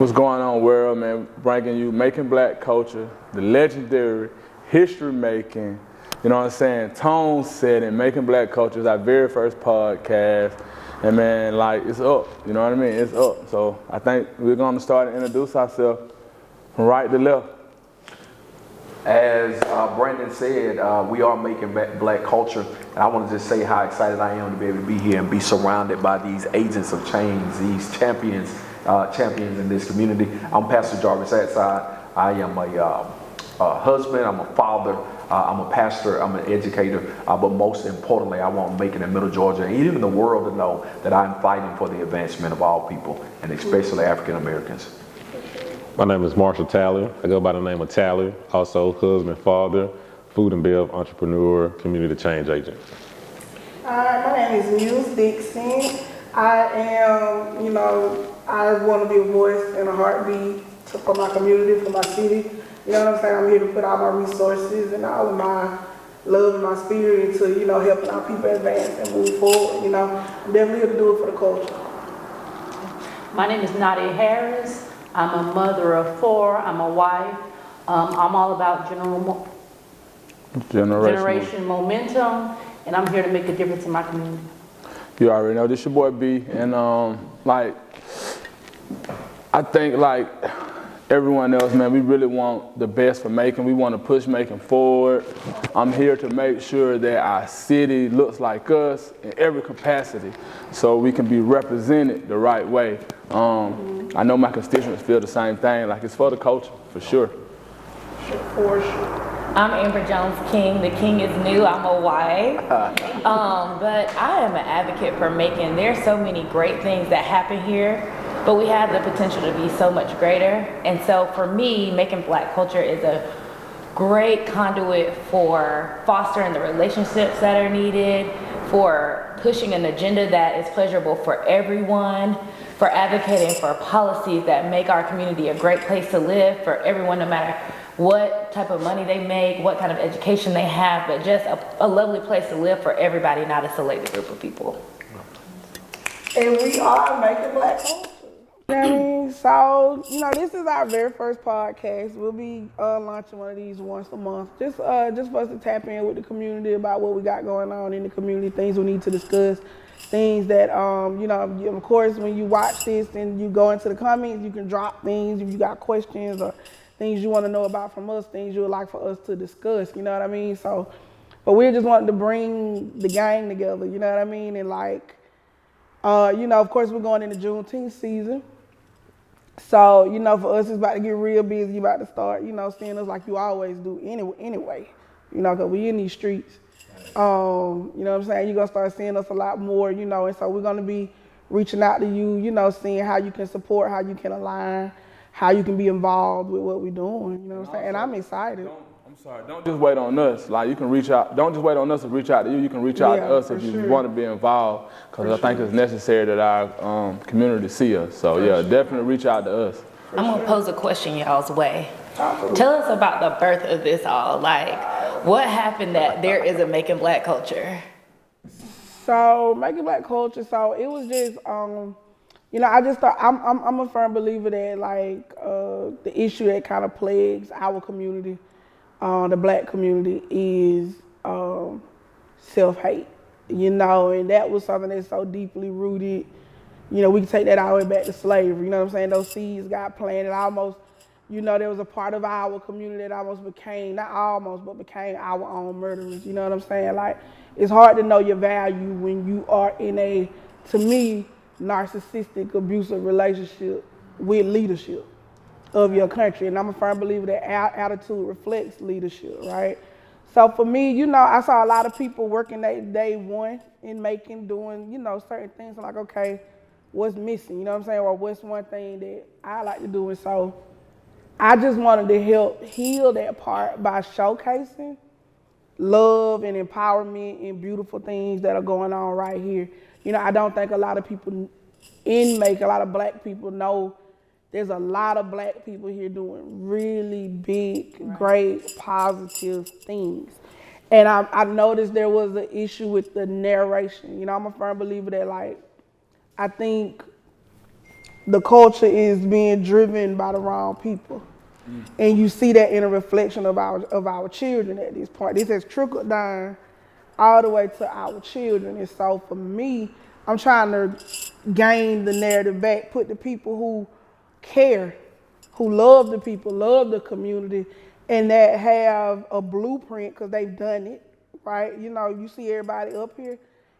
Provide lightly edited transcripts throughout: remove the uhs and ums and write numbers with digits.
What's going on, world, man? Bringing you Macon Black Culture, the legendary history making, you know what I'm saying, tone setting. Macon Black Culture is our very first podcast. And man, like, it's up, you know what I mean? It's up. So I think we're going to start to introduce ourselves from right to left. As Brandon said, we are Macon Black Culture, and I want to just say how excited I am to be able to be here and be surrounded by these agents of change, these champions in this community. I'm Pastor Jarvis Atside. I am a husband, I'm a father, I'm a pastor, I'm an educator, but most importantly, I want Macon in Middle Georgia and even the world to know that I'm fighting for the advancement of all people, and especially African Americans. My name is Marshall Talley. I go by the name of Talley, also husband, father, food and bev entrepreneur, community change agent. Hi, my name is Muse Dixon. I want to be a voice and a heartbeat for my community, for my city. You know what I'm saying? I'm here to put all my resources and all of my love and my spirit into, helping our people advance and move forward. I'm definitely here to do it for the culture. My name is Nadia Harris. I'm a mother of 4. I'm a wife. I'm all about generation momentum, and I'm here to make a difference in my community. You already know, this your boy B, and I think like everyone else, man, we really want the best for Macon. We want to push Macon forward. I'm here to make sure that our city looks like us in every capacity so we can be represented the right way. I know my constituents feel the same thing, like it's for the culture, for sure. For sure. I'm Amber Jones-King. The king is new. I'm a wife. But I am an advocate for Macon. There's so many great things that happen here, but we have the potential to be so much greater. And so for me, Macon Black Culture is a great conduit for fostering the relationships that are needed, for pushing an agenda that is pleasurable for everyone, for advocating for policies that make our community a great place to live for everyone, no matter what type of money they make, what kind of education they have, but just a lovely place to live for everybody, not a selected group of people. And we are Macon Black Culture. You know what I mean? So, this is our very first podcast. We'll be launching one of these once a month. Just for us to tap in with the community about what we got going on in the community, things we need to discuss, things that, of course, when you watch this and you go into the comments, you can drop things if you got questions or things you want to know about from us, things you would like for us to discuss, you know what I mean? So, but we're just wanting to bring the gang together, you know what I mean? And of course, we're going into Juneteenth season. So, for us, it's about to get real busy. You about to start, seeing us like you always do anyway, because we in these streets. You know what I'm saying? You're going to start seeing us a lot more, and so we're going to be reaching out to you, seeing how you can support, how you can align, how you can be involved with what we're doing, you know what I'm saying? And I'm excited. Don't just wait on us. Like, you can reach out. Don't just wait on us to reach out to you. You can reach out to us if you want to be involved, because I think it's necessary that our community see us. So definitely reach out to us. I'm gonna pose a question y'all's way. Tell us about the birth of this all. Like, what happened that there is a Macon Black Culture? So Macon Black Culture. So it was just, I just thought I'm a firm believer that the issue that kind of plagues our community, the Black community, is self-hate. And that was something that's so deeply rooted. We can take that all the way back to slavery. You know what I'm saying? Those seeds got planted almost. There was a part of our community that almost became, not almost, but became our own murderers. You know what I'm saying? Like, it's hard to know your value when you are in a, to me, narcissistic, abusive relationship with leadership of your country. And I'm a firm believer that our attitude reflects leadership, right? So for me, I saw a lot of people working day one in Macon, doing, certain things. I'm like, okay, what's missing? You know what I'm saying? Or what's one thing that I like to do? And so I just wanted to help heal that part by showcasing love and empowerment and beautiful things that are going on right here. I don't think a lot of people in Macon, a lot of Black people know there's a lot of Black people here doing really big, great, positive things. And I noticed there was an issue with the narration. I'm a firm believer that, I think the culture is being driven by the wrong people. And you see that in a reflection of our children at this point. This has trickled down all the way to our children. And so for me, I'm trying to gain the narrative back, put the people who care, who love the people, love the community, and that have a blueprint because they've done it, right? You know, you see everybody up here,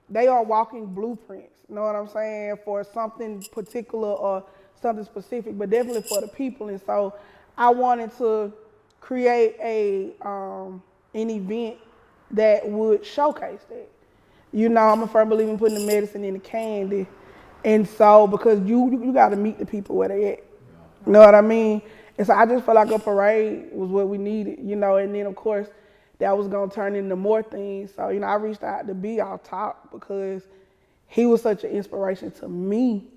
they are walking blueprints, you know what I'm saying, for something particular or something specific, but definitely for the people. And so I wanted to create an event that would showcase that. You know, I'm a firm believer in putting the medicine in the candy. And so, because you got to meet the people where they at. You know what I mean? And so I just felt like a parade was what we needed, you know, and then of course that was gonna turn into more things. So, you know, I reached out to B off top because he was such an inspiration to me.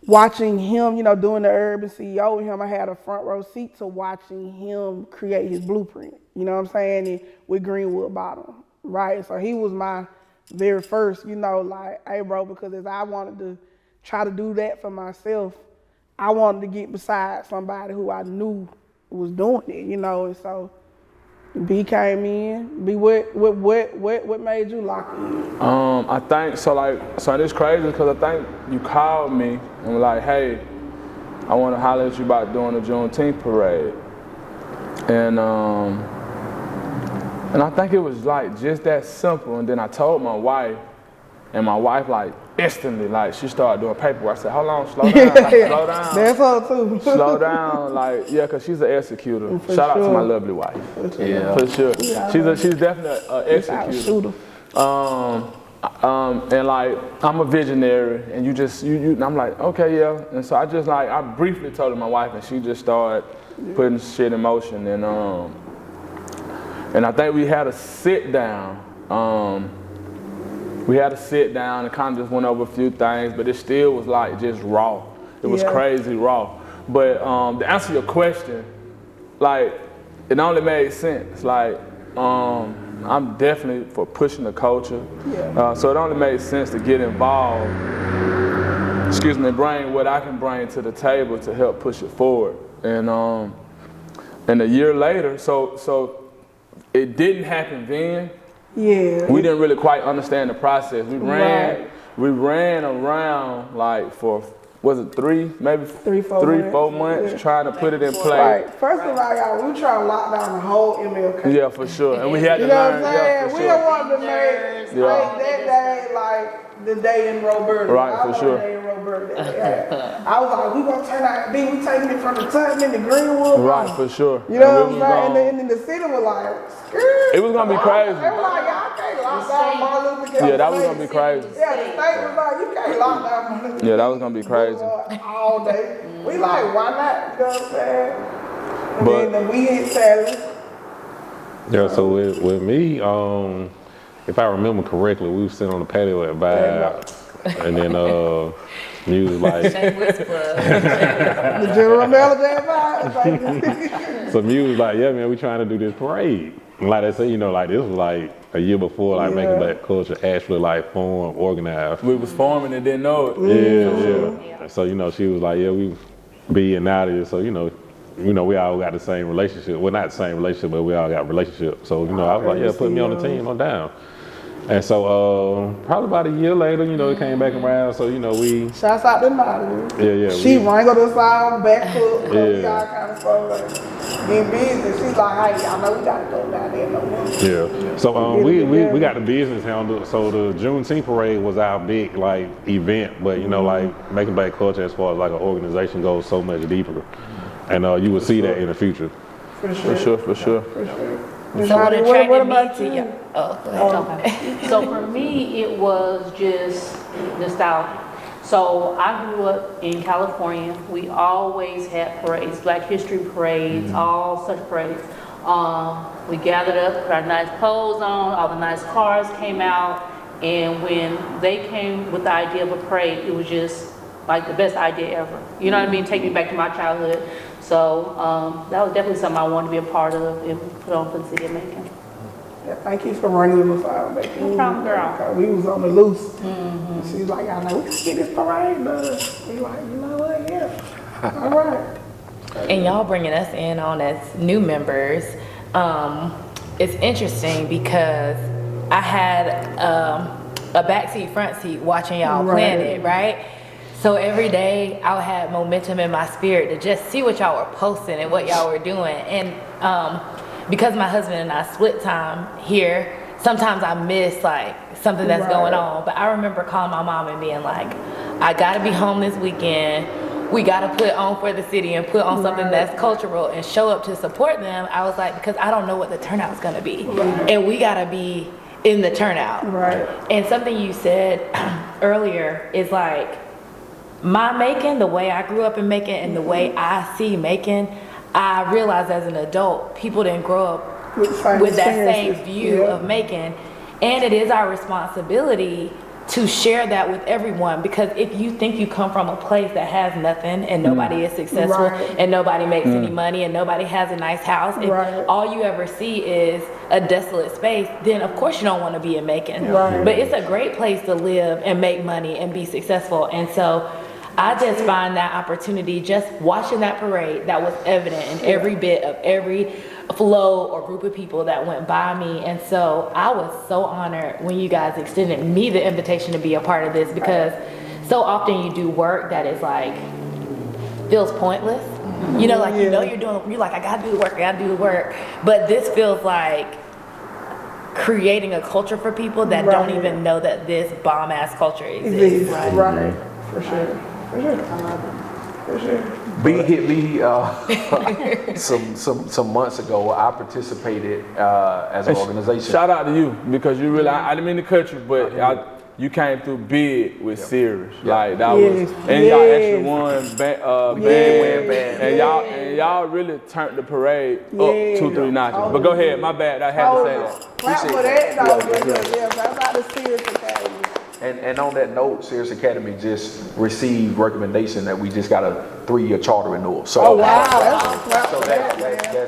Watching him, you know, doing the urban CEO with him, I had a front row seat to watching him create his blueprint, you know what I'm saying, and with Greenwood Bottom, right? So he was my very first, you know, like, hey bro, because as I wanted to try to do that for myself, I wanted to get beside somebody who I knew was doing it, you know, and so B came in. B, what made you lock in? I think so. It's crazy because I think you called me and were like, "Hey, I want to holler at you about doing the Juneteenth parade," and I think it was like just that simple. And then I told my wife, and my wife like instantly like she started doing paperwork. I said, "Hold on, slow down, like, slow down." That's her too. Slow down, like yeah, cause she's an executor. Shout out to my lovely wife. For sure. She's definitely an executor. And like I'm a visionary, and and I'm like okay, yeah. And so I briefly told my wife, and she just started putting shit in motion. And I think we had a sit down. We had to sit down and kind of just went over a few things, but it still was like just raw. It was crazy raw. But to answer your question, like it only made sense. Like I'm definitely for pushing the culture. So it only made sense to get involved. Bring what I can bring to the table to help push it forward. And a year later, so it didn't happen then. Yeah. We didn't really quite understand the process. We ran around like for, was it 3 months? 4 months trying to put it in place. Right. First of all, y'all, we trying to lock down the whole MLK. Yeah, for sure. And we had to learn. Yeah, for we don't want to make that day like the day in Roberta. Right, for sure. The day in Roberta. I was like, we gonna turn out, we taking it from the Tubman to Greenwood. Right, for sure. You know what I'm saying? And then the city was like, it was gonna be crazy. They were like, y'all can't lock down Martin Luther King. Yeah, that was gonna be crazy. Yeah, the state was like, you can't lock down Martin Luther King. Yeah, that was gonna be crazy. All day. We like, why not? You know what I'm saying? And then we hit Saturday. Yeah, so with me, if I remember correctly, we were sitting on the patio at Vibe, and then you was like, the General Manager at Vibe. so Mew was like, yeah, man, we trying to do this parade. And like I said, you know, like this was like a year before, like Macon Black Culture actually like formed, organized. We was forming and didn't know it. Yeah. So you know, she was like, yeah, we being out of here. So you know, we all got the same relationship. Well, not the same relationship, but we all got relationships. So you know, I was like, yeah, put me on the team, I'm down. And so probably about a year later, you know, it came back around. So you know, we shouts out to Natalie. Yeah. She wrangled us all back foot. We all kind of started getting business. She's like, hey, y'all know we gotta go down there no more. Yeah. So we got the business handled. So the Juneteenth parade was our big like event, but you know, like Macon Black Culture as far as like an organization goes so much deeper, and you will see that in the future. For sure. So what about you? So for me, it was just nostalgia. So I grew up in California. We always had parades, Black History parades, all such parades. We gathered up, put our nice clothes on, all the nice cars came out, and when they came with the idea of a parade, it was just like the best idea ever. You know what I mean? Take me back to my childhood. So that was definitely something I wanted to be a part of and put on for the city of Macon. Yeah, thank you for bringing us out back in. No problem, girl. We was on the loose. And she's like, I know we can get this parade done. We like, you know what? Yeah. All right. And y'all bringing us in on as new members, it's interesting because I had a backseat, front seat watching y'all plan it, right? So every day I had momentum in my spirit to just see what y'all were posting and what y'all were doing. And because my husband and I split time here, sometimes I miss like something that's going on. But I remember calling my mom and being like, I gotta be home this weekend. We gotta put on for the city and put on something that's cultural and show up to support them. I was like, because I don't know what the turnout's gonna be. And we gotta be in the turnout. Right. And something you said earlier is like, my Macon, the way I grew up in Macon and the way I see Macon, I realized as an adult, people didn't grow up with that same view of Macon. And it is our responsibility to share that with everyone, because if you think you come from a place that has nothing and nobody is successful and nobody makes any money and nobody has a nice house, if all you ever see is a desolate space, then of course you don't want to be in Macon. But it's a great place to live and make money and be successful. And so I just find that opportunity, just watching that parade, that was evident in every bit of every flow or group of people that went by me. And so I was so honored when you guys extended me the invitation to be a part of this, because so often you do work that is like, feels pointless. You know, like, you know, you're like, I gotta do the work. But this feels like creating a culture for people that don't even know that this bomb ass culture exists. Right. For sure. For sure. B hit me some months ago. I participated as an organization. Shout out to you, because you really, I didn't mean to cut you, but you came through big with Sirius. Like that was, and y'all actually won band, and y'all really turned the parade up 2-3 notches. But go ahead, my bad, I had to say that. Clap for that, though. Yeah, that's about the Sirius Academy. And on that note, Sirius Academy just received recommendation that we just got a 3-year charter renewal. So, that's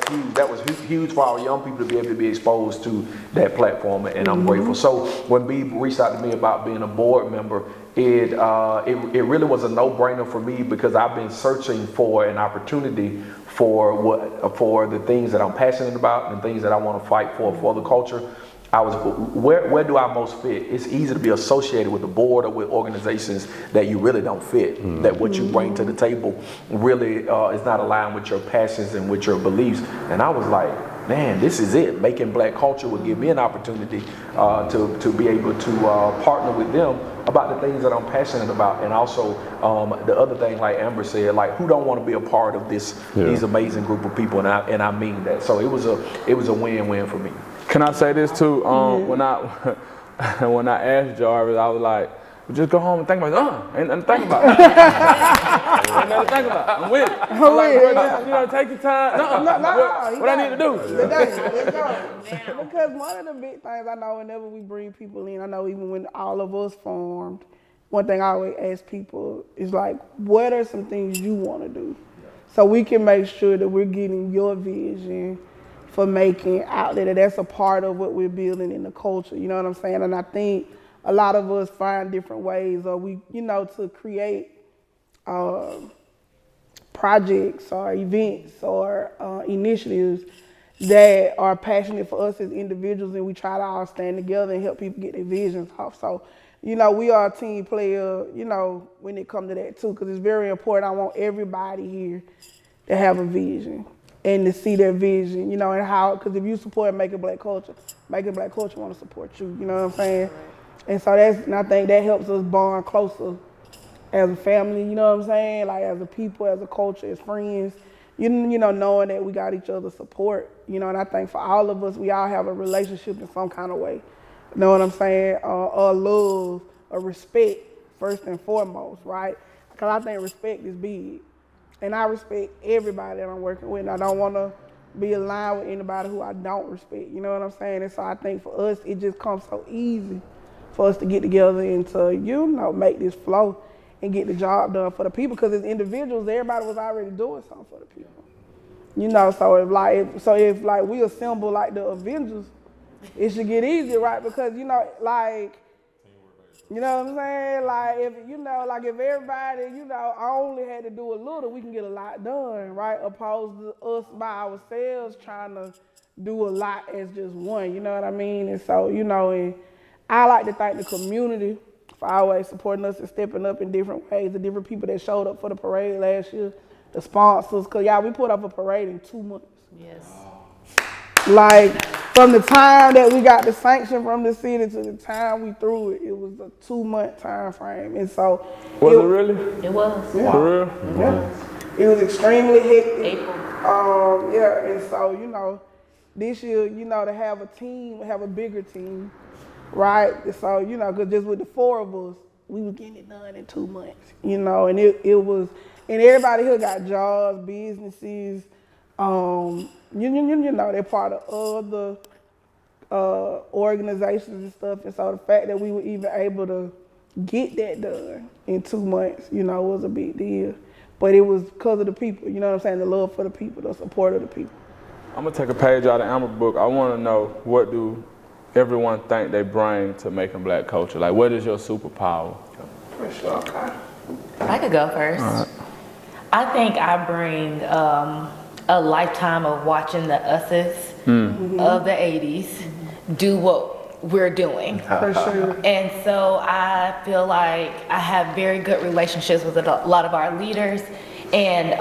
huge. That was huge for our young people to be able to be exposed to that platform, and I'm grateful. So when B reached out to me about being a board member, it really was a no-brainer for me, because I've been searching for an opportunity for the things that I'm passionate about and things that I want to fight for the culture. I was, where do I most fit? It's easy to be associated with the board or with organizations that you really don't fit, that what you bring to the table really is not aligned with your passions and with your beliefs. And I was like, man, this is it. Macon Black Culture would give me an opportunity to be able to partner with them about the things that I'm passionate about. And also the other thing, like Amber said, like, who don't want to be a part of these amazing group of people? And I mean that. So it was a win-win for me. Can I say this too? When I asked Jarvis, I was like, well, just go home and think about it. Ain't nothing to think about. Ain't nothing to think about. I'm with it. I'm like, you know, take your time. What I need to do? Because one of the big things I know, whenever we bring people in, I know even when all of us formed, one thing I always ask people is like, what are some things you want to do? So we can make sure that we're getting your vision for Macon out there, that's a part of what we're building in the culture, you know what I'm saying? And I think a lot of us find different ways, or we, you know, to create projects or events or initiatives that are passionate for us as individuals, and we try to all stand together and help people get their visions off. So, you know, we are a team player, you know, when it comes to that too, because it's very important. I want everybody here to have a vision and to see their vision, you know, and how, because if you support Macon Black Culture want to support you, you know what I'm saying? And so and I think that helps us bond closer as a family, you know what I'm saying? Like as a people, as a culture, as friends, you know, knowing that we got each other's support, you know, and I think for all of us, we all have a relationship in some kind of way, you know what I'm saying? A love, a respect, first and foremost, right? Because I think respect is big. And I respect everybody that I'm working with, and I don't want to be aligned with anybody who I don't respect, you know what I'm saying? And so I think for us, it just comes so easy for us to get together and to, you know, make this flow and get the job done for the people, because as individuals, everybody was already doing something for the people. You know, so if we assemble like the Avengers, it should get easier, right? Because, you know, like, you know what I'm saying? Like, if everybody, you know, only had to do a little, we can get a lot done, right? Opposed to us by ourselves trying to do a lot as just one, you know what I mean? And so, you know, and I like to thank the community for always supporting us and stepping up in different ways. The different people that showed up for the parade last year, the sponsors, because, y'all, we put up a parade in 2 months. Yes. Like, from the time that we got the sanction from the city to the time we threw it, it was a 2-month time frame. And so. Was it really? It was. Yeah. For real? Yeah. It was extremely hectic. April. Yeah, and so, you know, this year, you know, to have a team, have a bigger team, right? So, you know, because just with the 4 of us, we were getting it done in 2 months, you know, and it was, and everybody here got jobs, businesses, you know, they're part of other organizations and stuff, and so the fact that we were even able to get that done in 2 months, you know, was a big deal. But it was because of the people, you know what I'm saying, the love for the people, the support of the people. I'm gonna take a page out of Amber's book. I wanna know, what do everyone think they bring to Macon Black culture? Like, what is your superpower? For sure. I could go first. I think I bring a lifetime of watching the us's of the 80s do what we're doing. For sure. And so I feel like I have very good relationships with a lot of our leaders. And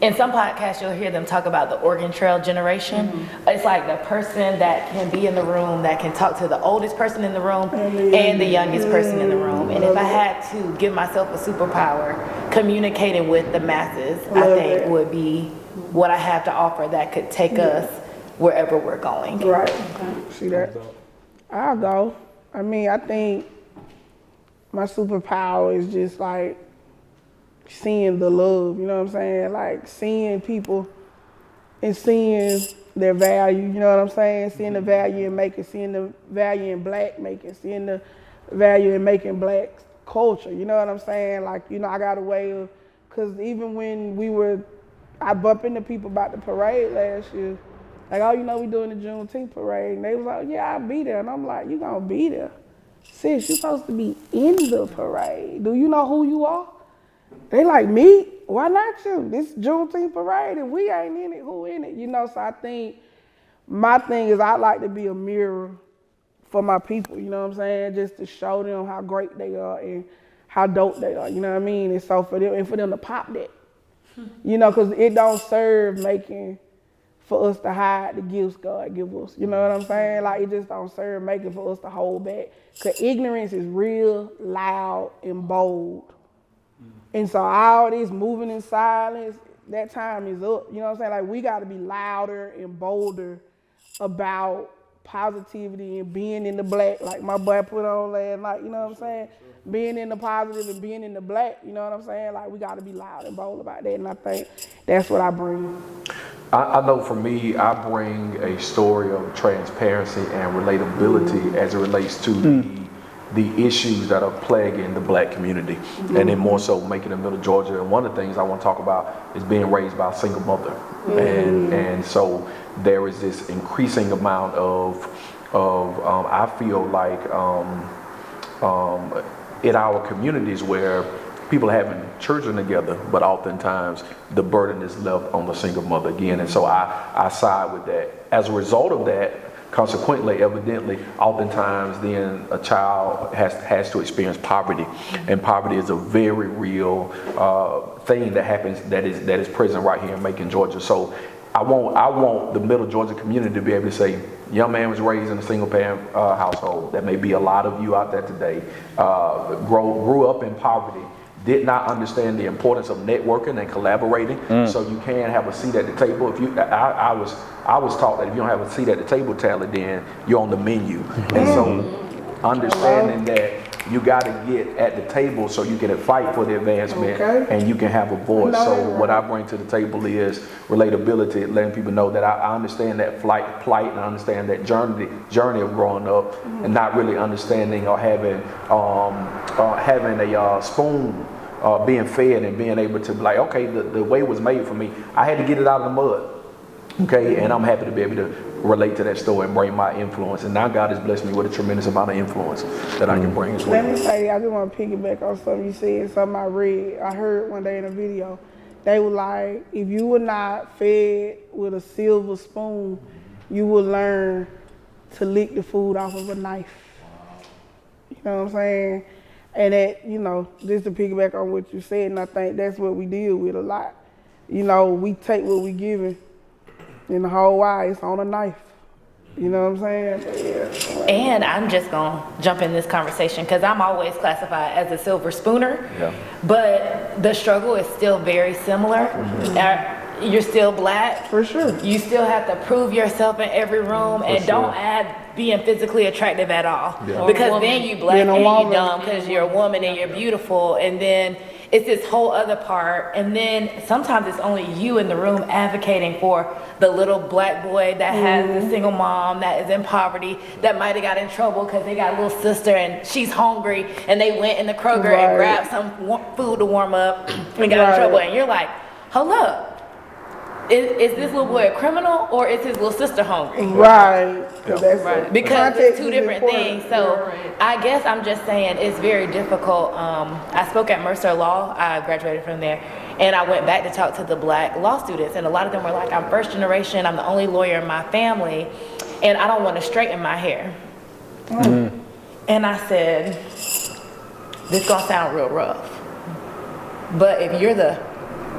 in some podcasts, you'll hear them talk about the Oregon Trail generation. It's like the person that can be in the room, that can talk to the oldest person in the room and the youngest person in the room. And if I had to give myself a superpower, communicating with the masses, I think would be what I have to offer that could take us wherever we're going. Right. See that? I'll go. I mean, I think my superpower is just like seeing the love, you know what I'm saying? Like seeing people and seeing their value, you know what I'm saying? Seeing the value in making, seeing the value in black making, seeing the value in making black culture, you know what I'm saying? Like, you know, I got a way of, because even when I bump into people about the parade last year, like, oh, you know, we doing the Juneteenth parade. And they was like, yeah, I'll be there. And I'm like, you gonna be there? Sis, you're supposed to be in the parade. Do you know who you are? They like, me? Why not you? This Juneteenth parade and we ain't in it, who in it? You know, so I think my thing is I like to be a mirror for my people, you know what I'm saying? Just to show them how great they are and how dope they are, you know what I mean? And so for them to pop that, you know, because it don't serve making for us to hide the gifts God give us. You know what I'm saying? Like, it just don't serve making for us to hold back. Because ignorance is real, loud, and bold. And so all this moving in silence, that time is up. You know what I'm saying? Like, we got to be louder and bolder about positivity and being in the black, like my boy put on last night, you know what I'm saying? Being in the positive and being in the black, you know what I'm saying? Like, we got to be loud and bold about that, and I think that's what I bring. I know for me, I bring a story of transparency and relatability as it relates to the issues that are plaguing the black community, and then more so Macon and Middle Georgia. And one of the things I want to talk about is being raised by a single mother. And so there is this increasing amount of I feel like in our communities where people are having children together, but oftentimes the burden is left on the single mother again. And so I side with that. As a result of that, consequently, evidently, oftentimes then a child has to experience poverty, and poverty is a very real thing that happens, that is present right here in Macon, Georgia. So I want the Middle Georgia community to be able to say, young man was raised in a single parent household. That may be a lot of you out there today. Grew up in poverty. Did not understand the importance of networking and collaborating, so you can have a seat at the table. I was taught that if you don't have a seat at the table, Tally, then you're on the menu. And so understanding that you got to get at the table so you can fight for the advancement and you can have a voice. So what I bring to the table is relatability, letting people know that I understand that plight, and I understand that journey of growing up and not really understanding or having a spoon. Being fed and being able to be like, okay, the way was made for me. I had to get it out of the mud. Okay, and I'm happy to be able to relate to that story and bring my influence. And now God has blessed me with a tremendous amount of influence that I can bring as well. Let me say, I just want to piggyback on something you said, something I read. I heard one day in a video. They were like, if you were not fed with a silver spoon, you will learn to lick the food off of a knife. You know what I'm saying? And that, you know, just to piggyback on what you said, and I think that's what we deal with a lot. You know, we take what we given, and the whole why it's on a knife. You know what I'm saying? Yeah. And I'm just gonna jump in this conversation because I'm always classified as a silver spooner, but the struggle is still very similar. You're still black. For sure. You still have to prove yourself in every room, and don't add being physically attractive at all. Because then you black and you dumb because you're a woman and you're beautiful, and then it's this whole other part, and then sometimes it's only you in the room advocating for the little black boy that has the single mom that is in poverty, that might have got in trouble because they got a little sister and she's hungry, and they went in the Kroger and grabbed some food to warm up and got in trouble, and you're like, hold up. Is this little boy a criminal or is his little sister hungry? Right. Because it's two different things. So I guess I'm just saying it's very difficult. I spoke at Mercer Law. I graduated from there. And I went back to talk to the black law students. And a lot of them were like, I'm first generation. I'm the only lawyer in my family. And I don't want to straighten my hair. And I said, this gonna sound real rough. But if you're the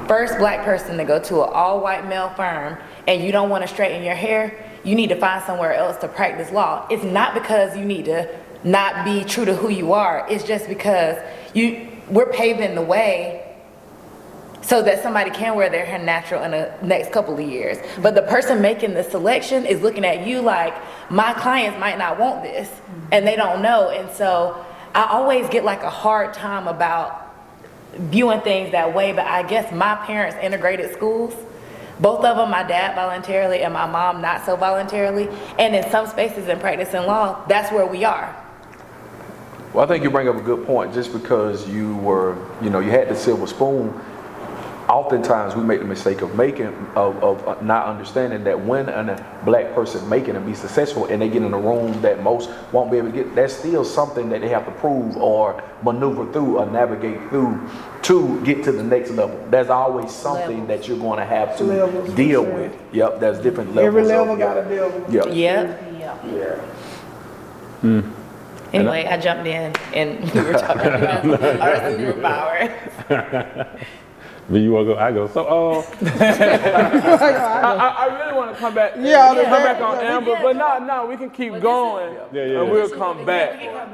first black person to go to an all-white male firm and you don't want to straighten your hair, you need to find somewhere else to practice law. It's not because you need to not be true to who you are. It's just because we're paving the way so that somebody can wear their hair natural in the next couple of years. But the person making the selection is looking at you like, my clients might not want this, and they don't know. And so I always get like a hard time about viewing things that way, but I guess my parents integrated schools. Both of them, my dad voluntarily and my mom not so voluntarily. And in some spaces in practicing law, that's where we are. Well, I think you bring up a good point. Just because you were, you had the silver spoon, oftentimes we make the mistake of not understanding that when a black person making and be successful and they get in a room that most won't be able to get, that's still something that they have to prove or maneuver through or navigate through to get to the next level. There's always something that you're going to have to deal with. Yep, there's different levels. Every level got a deal with. Anyway, I jumped in and we were talking about our superpowers. But you want to go? I go. So, I really want to come back. Come back on Amber, but no, we can keep going. And we'll come back. All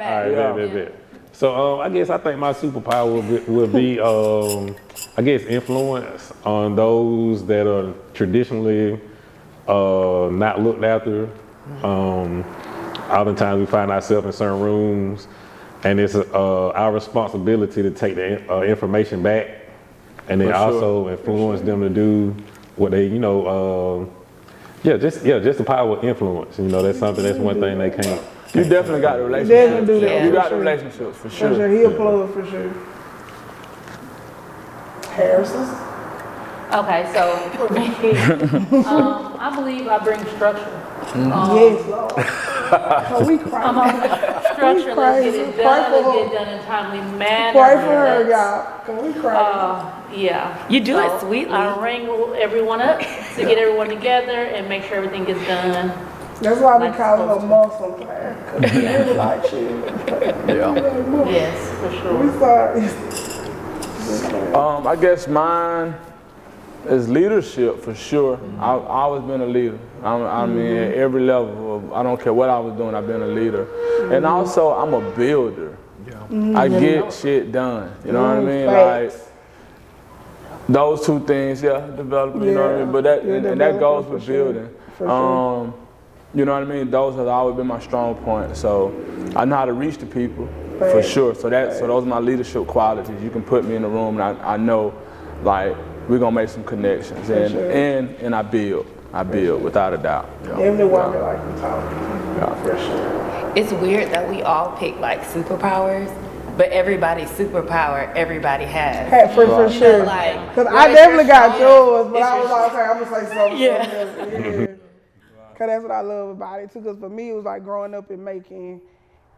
right, So, I think my superpower would be, I guess, influence on those that are traditionally not looked after. Oftentimes we find ourselves in certain rooms, and it's our responsibility to take the information back. And then also influence them to do what they, just the power of influence. That's one thing they can't. You definitely got the relationship. You got the relationships for sure. For sure, he'll plug for sure. Harrison. Okay, so for me, I believe I bring structure. Yes, Lord. We cry. Structure, let's get it done, in a timely manner. Pray for her, y'all. Can we cry? Yeah. You do it sweetly. I wrangle everyone up to get everyone together and make sure everything gets done. That's why we call her Muslim class. Because we really like shit. Yes, for sure. We sorry. I guess mine is leadership for sure. I've always been a leader. I mean, at every level. I don't care what I was doing, I've been a leader. And also, I'm a builder. I get shit done. You know what I mean? Like those two things, developing. You know what I mean? But that goes with building. You know what I mean? Those have always been my strong points. So I know how to reach the people for sure. So those are my leadership qualities. You can put me in a room, and I know, like, we're gonna make some connections, and I build without a doubt. Every woman like to talk. For sure. It's weird that we all pick like superpowers, but everybody's superpower, every has. For sure. Like, Because I definitely got yours, but I was like, okay, I'm going to say something. Yeah. Because that's what I love about it, too. Because for me, it was like growing up and making,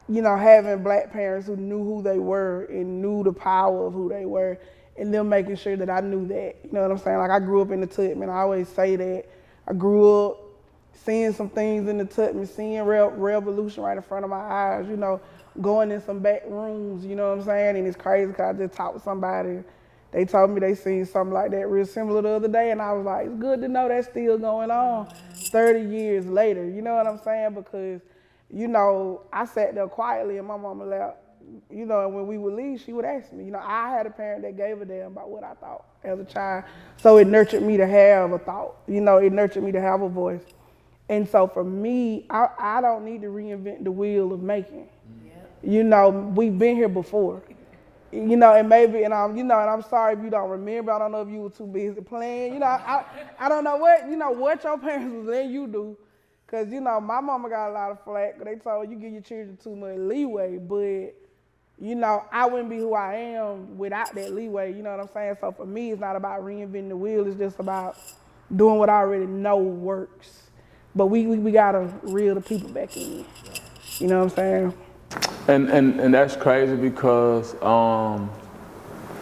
you know, having black parents who knew who they were and knew the power of who they were, and them making sure that I knew that. You know what I'm saying? Like, I grew up in the Tubman. I always say that. I grew up seeing some things in the Tubman, seeing revolution right in front of my eyes, you know, going in some back rooms, you know what I'm saying? And it's crazy because I just talked with somebody. They told me they seen something like that real similar the other day, and I was like, it's good to know that's still going on 30 years later, you know what I'm saying? Because, you know, I sat there quietly in my mama lap, you know, and when we would leave, she would ask me. You know, I had a parent that gave a damn about what I thought as a child, so it nurtured me to have a thought, you know, it nurtured me to have a voice. And so for me, I don't need to reinvent the wheel of making. Yep. You know, we've been here before. You know, and maybe, and I'm sorry if you don't remember. I don't know if you were too busy playing. You know, I don't know what your parents was letting you do. Cause you know, my mama got a lot of flack. They told you give your children too much leeway, but you know, I wouldn't be who I am without that leeway. You know what I'm saying? So for me, it's not about reinventing the wheel. It's just about doing what I already know works. But we gotta reel the people back in. You know what I'm saying? And that's crazy because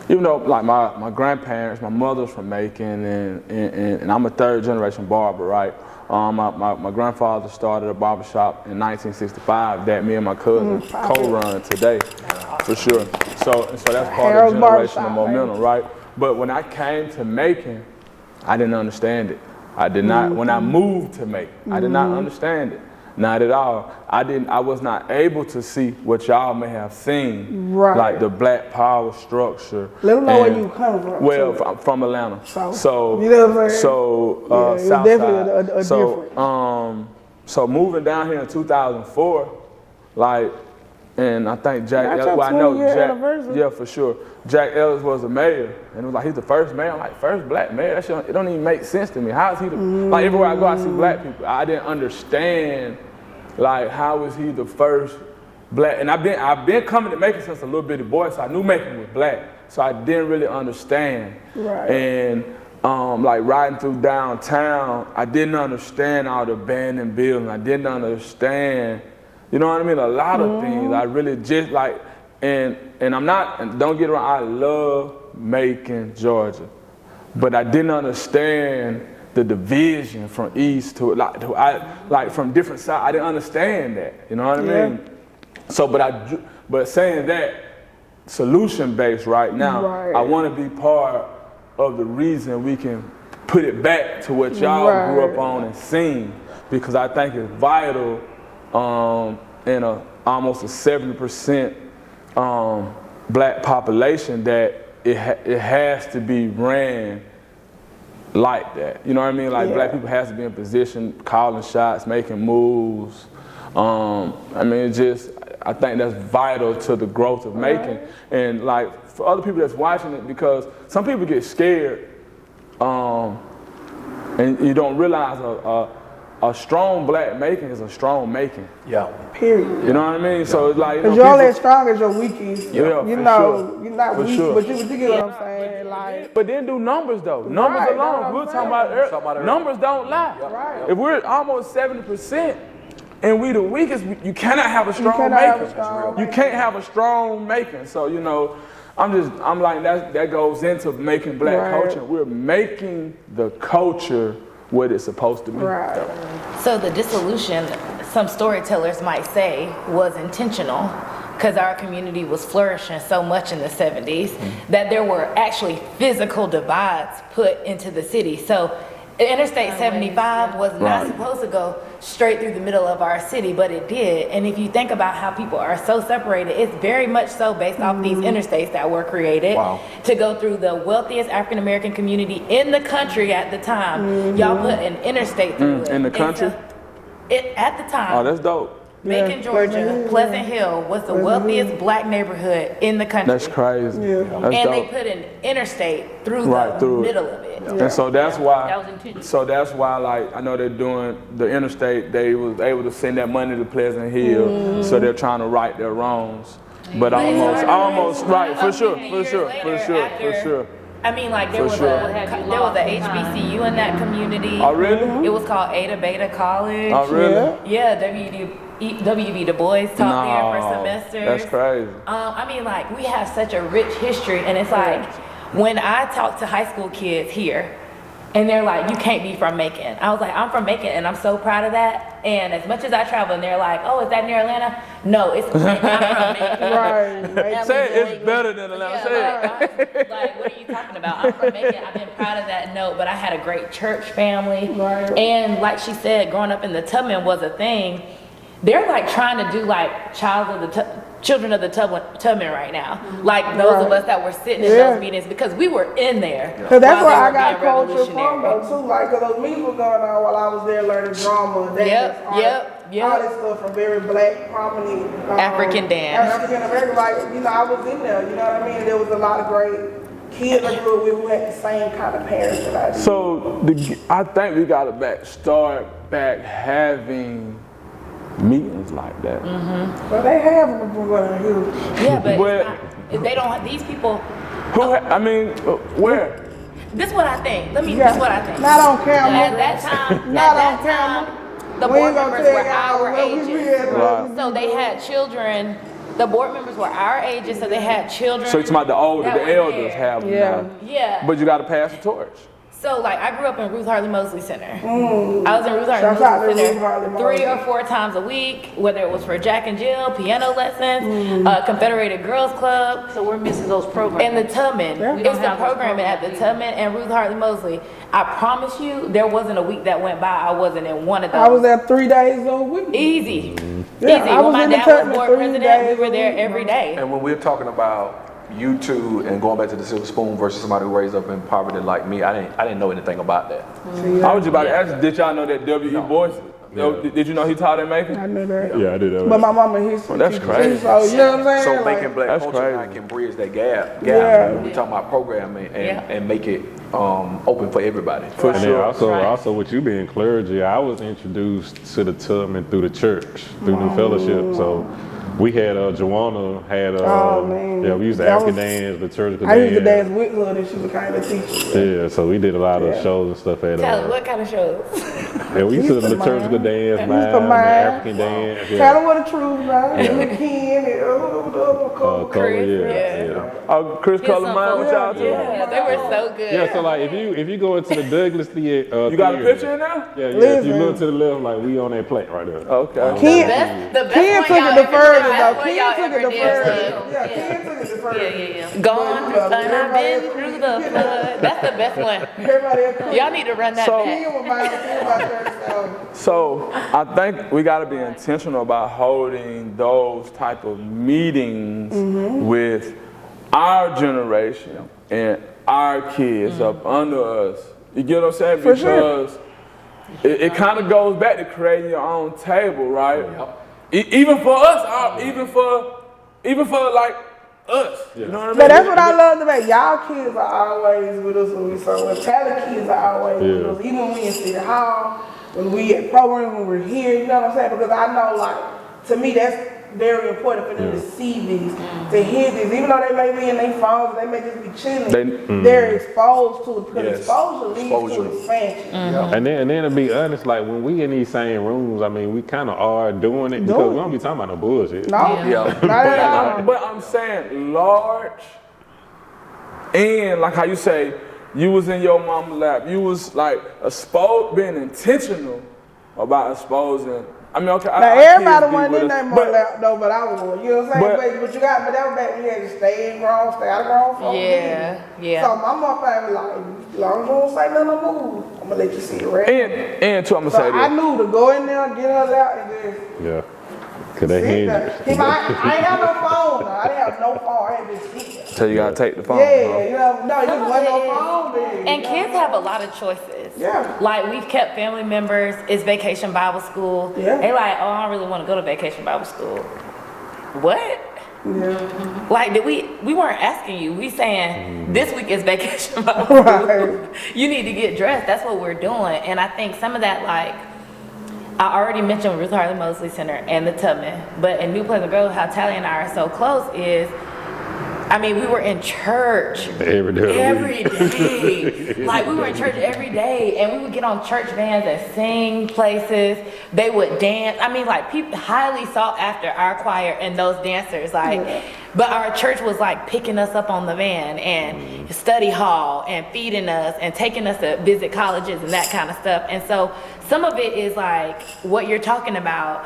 even though like my grandparents, my mother's from Macon, and I'm a third generation barber, right? My grandfather started a barbershop in 1965 that me and my cousin co-run today, for sure. So that's part of generational momentum, right? But when I came to Macon, I didn't understand it. I did not, when I moved to Macon, I did not understand it. Not at all. I was not able to see what y'all may have seen, right. Like the black power structure. Let them know where you come from. Well, I'm from Atlanta. So, you know what I'm saying? So, yeah, South definitely side. A difference. So moving down here in 2004, like, and I think Jack, well, I know Jack, yeah, for sure. Jack Ellis was the mayor, and it was like, he's the first mayor. I'm like, first black mayor? That shit, it don't even make sense to me. How is he the, like everywhere I go, I see black people. I didn't understand, like, how is he the first black, and I've been coming to Macon since a little bitty boy, so I knew Macon was black, so I didn't really understand. Right. And like riding through downtown, I didn't understand all the abandoned buildings. I didn't understand, you know what I mean? A lot of things. I really just like, and I'm not, and don't get it wrong, I love Macon, Georgia. But I didn't understand the division from east to like from different sides. I didn't understand that, you know what I mean? So, but saying that, solution based right now, I want to be part of the reason we can put it back to what y'all grew up on and seen, because I think it's vital in almost a 70% black population that it has to be ran like that. You know what I mean? Like black people has to be in position, calling shots, making moves. I mean, it just, I think that's vital to the growth of Macon. And like for other people that's watching it, because some people get scared and you don't realize a strong black Macon is a strong Macon. Yeah. Period. You know what I mean? So it's like, because you're only as strong as your weakest. Yeah, you for know, sure. You're not for weak, sure. but you get what I'm saying. Like, but then do numbers though. Numbers alone. We were talking about it. Numbers don't lie. Right. If we're almost 70% and we the weakest, you cannot have a strong Macon. You can't have a strong Macon. So you know, I'm like that goes into making black culture. We're making the culture what it's supposed to be. Right. So the dissolution, some storytellers might say, was intentional because our community was flourishing so much in the 70s that there were actually physical divides put into the city. So Interstate 75 was not supposed to go straight through the middle of our city, but it did. And if you think about how people are so separated, it's very much so based off these interstates that were created to go through the wealthiest African American community in the country at the time. Y'all put an interstate through it. In the country? At the time. Oh, that's dope. Macon, Georgia, Pleasant Hill was the wealthiest black neighborhood in the country. That's crazy. That's and dope. they put an interstate through the middle of it. And so that's why. That was intentional. So that's why, like, I know they're doing the interstate. They was able to send that money to Pleasant Hill, so they're trying to right their wrongs. but almost right, for sure. I mean, like there For was sure. a HBCU in that community. Oh, really? It was called Ada Beta College. Oh, really? Yeah, W.B. Du Bois taught there for semesters. That's crazy. I mean, like we have such a rich history, and it's like when I talk to high school kids here, and they're like, "You can't be from Macon." I was like, "I'm from Macon, and I'm so proud of that." And as much as I travel, and they're like, "Oh, is that near Atlanta?" No, it's I'm from Macon. Right. Say it's better than Atlanta. Say it. Like, what are you talking about? I'm from Macon. I've been proud of that note, but I had a great church family. Right. And like she said, growing up in the Tubman was a thing. They're like trying to do like children of the Tubman right now. Like those of us that were sitting in those meetings because we were in there. Cause that's while where they I were got being culture from revolutionary. though too. Like, cause those meetings were going on while I was there learning drama, dance, art, all this stuff from very black, prominent African dance. African American. Like, I was in there. You know what I mean? There was a lot of great kids I grew up with who had the same kind of parents that I did. So I think we gotta start back having meetings like that. But they have them around here. Yeah, but Well- it's not, they don't. These people. Where? This is what I think. This is what I think. Not on camera. At that time, Not at on that camera. time, the We board ain't gonna members tell were y'all our where we ages. at, Right. So they had children. The board members were our ages, so they had children. So you're talking about the older, that the were elders there. have them Yeah. now. Yeah. But you gotta pass the torch. So like I grew up in Ruth Harley Mosley Center. I was in Ruth Harley Shout out to Mosley Ruth Harley Center Mosley. 3 or 4 times a week, whether it was for Jack and Jill, piano lessons, Confederated Girls Club, So we're missing those programs. and the Tubman. We It's don't the have those programming at the programs Tubman and Ruth Harley Mosley. I promise you, there wasn't a week that went by I wasn't in one of those. I was there 3 days a week. Easy. Yeah, Easy. I When was my in the dad was Tubman board 3 president, days we were a there week. every day. And when we're talking about you two and going back to the silver spoon versus somebody who raised up in poverty like me, I didn't know anything about that. I was just about to ask, did y'all know that W.E. Boyce? Did you know he taught in Macon? I knew that. Yeah, I did that. But my mama history That's teacher crazy. too, so you know what I'm saying? So Like, Macon Black That's Culture crazy. now can bridge that gap. Yeah. We're talking about programming and make it open for everybody. For And then sure. also with you being clergy, I was introduced to the Tubman through the church, through New Fellowship. So we had Joanna had Oh, man. yeah, we used to That African was- dance, liturgical I used to dance. dance with her and she became a teacher. Yeah, so we did a lot of Yeah. shows and stuff at Tell us what kind of shows. yeah, we used to Used to liturgical mime. dance, Used to mime, mime. African dance. Tell Yeah. her what the truth about. Yeah. And Ken and Color, Chris, yeah. Oh, Chris Here's Color some Mine with folks- y'all too? Yeah, they were so good. Yeah, so like if you go into the Douglas Theater, You got a picture in there? Yeah, if Listen. you look to the left, like we on that plate right there. Okay. Ken, The best Ken one took y'all it the ever furthest did. though. Best one Ken y'all took it ever the did. furthest. Yeah, Ken took it the furthest. Gone, and I've been through the flood. That's the best one. Everybody else. Y'all need to run that So- back. Ken was mine too about 30,000. So I think we got to be intentional about holding those type of meetings with our generation and our kids up under us. You get what I'm saying? For sure. Because it kind of goes back to creating your own table, right? Even for us, even for like us. You know what I mean? But that's what I love about y'all kids are always with us when we somewhere. Talent kids are always with us. Even when we in City Hall, when we at programs, when we're here, you know what I'm saying? Because I know, like, to me, that's very important for them to see these, to hear these. Even though they may be in their phones, they may just be chilling, they're exposed to it. Because Yes. exposure leads to Exposure. expansion. And then to be honest, like when we in these same rooms, I mean, we kind of are doing it because we don't be talking about no bullshit. No, Yeah. not at all. But I'm saying large, and like how you say, you was in your mama's lap. You was like being intentional about exposing. I mean, okay. Now everybody wasn't in their but lap though, but I was. You know what I'm saying? But- But that was back when you had to stay in grown, stay out of grown folks. Yeah, yeah. So my mom was like, as long as you don't say nothing, no move, I'm gonna let you see it right. and too, I'm gonna So say I this. knew to go in there, get us out, and just Yeah. Cause they sit hand there. I ain't have no phone. I didn't have no phone. I had to sit there. So you gotta take the phone. Yeah, huh? you know, no, it just wasn't no phone then. And kids have a lot of choices. Yeah. Like we've kept family members. It's Vacation Bible School. Yeah. They like, oh, I don't really want to go to Vacation Bible School. What? Yeah. Like, we weren't asking you. We saying this week is Vacation Bible School. Right. You need to get dressed. That's what we're doing. And I think some of that, like, I already mentioned Ruth Harley Mosley Center and the Tubman, but in New Pleasant Grove, how Tally and I are so close is, I mean, we were in church Every day. Like, we were in church every day, and we would get on church vans and sing places. They would dance. I mean, like, people highly sought after our choir and those dancers. Like, but our church was like picking us up on the van and study hall and feeding us and taking us to visit colleges and that kind of stuff. And so some of it is like what you're talking about.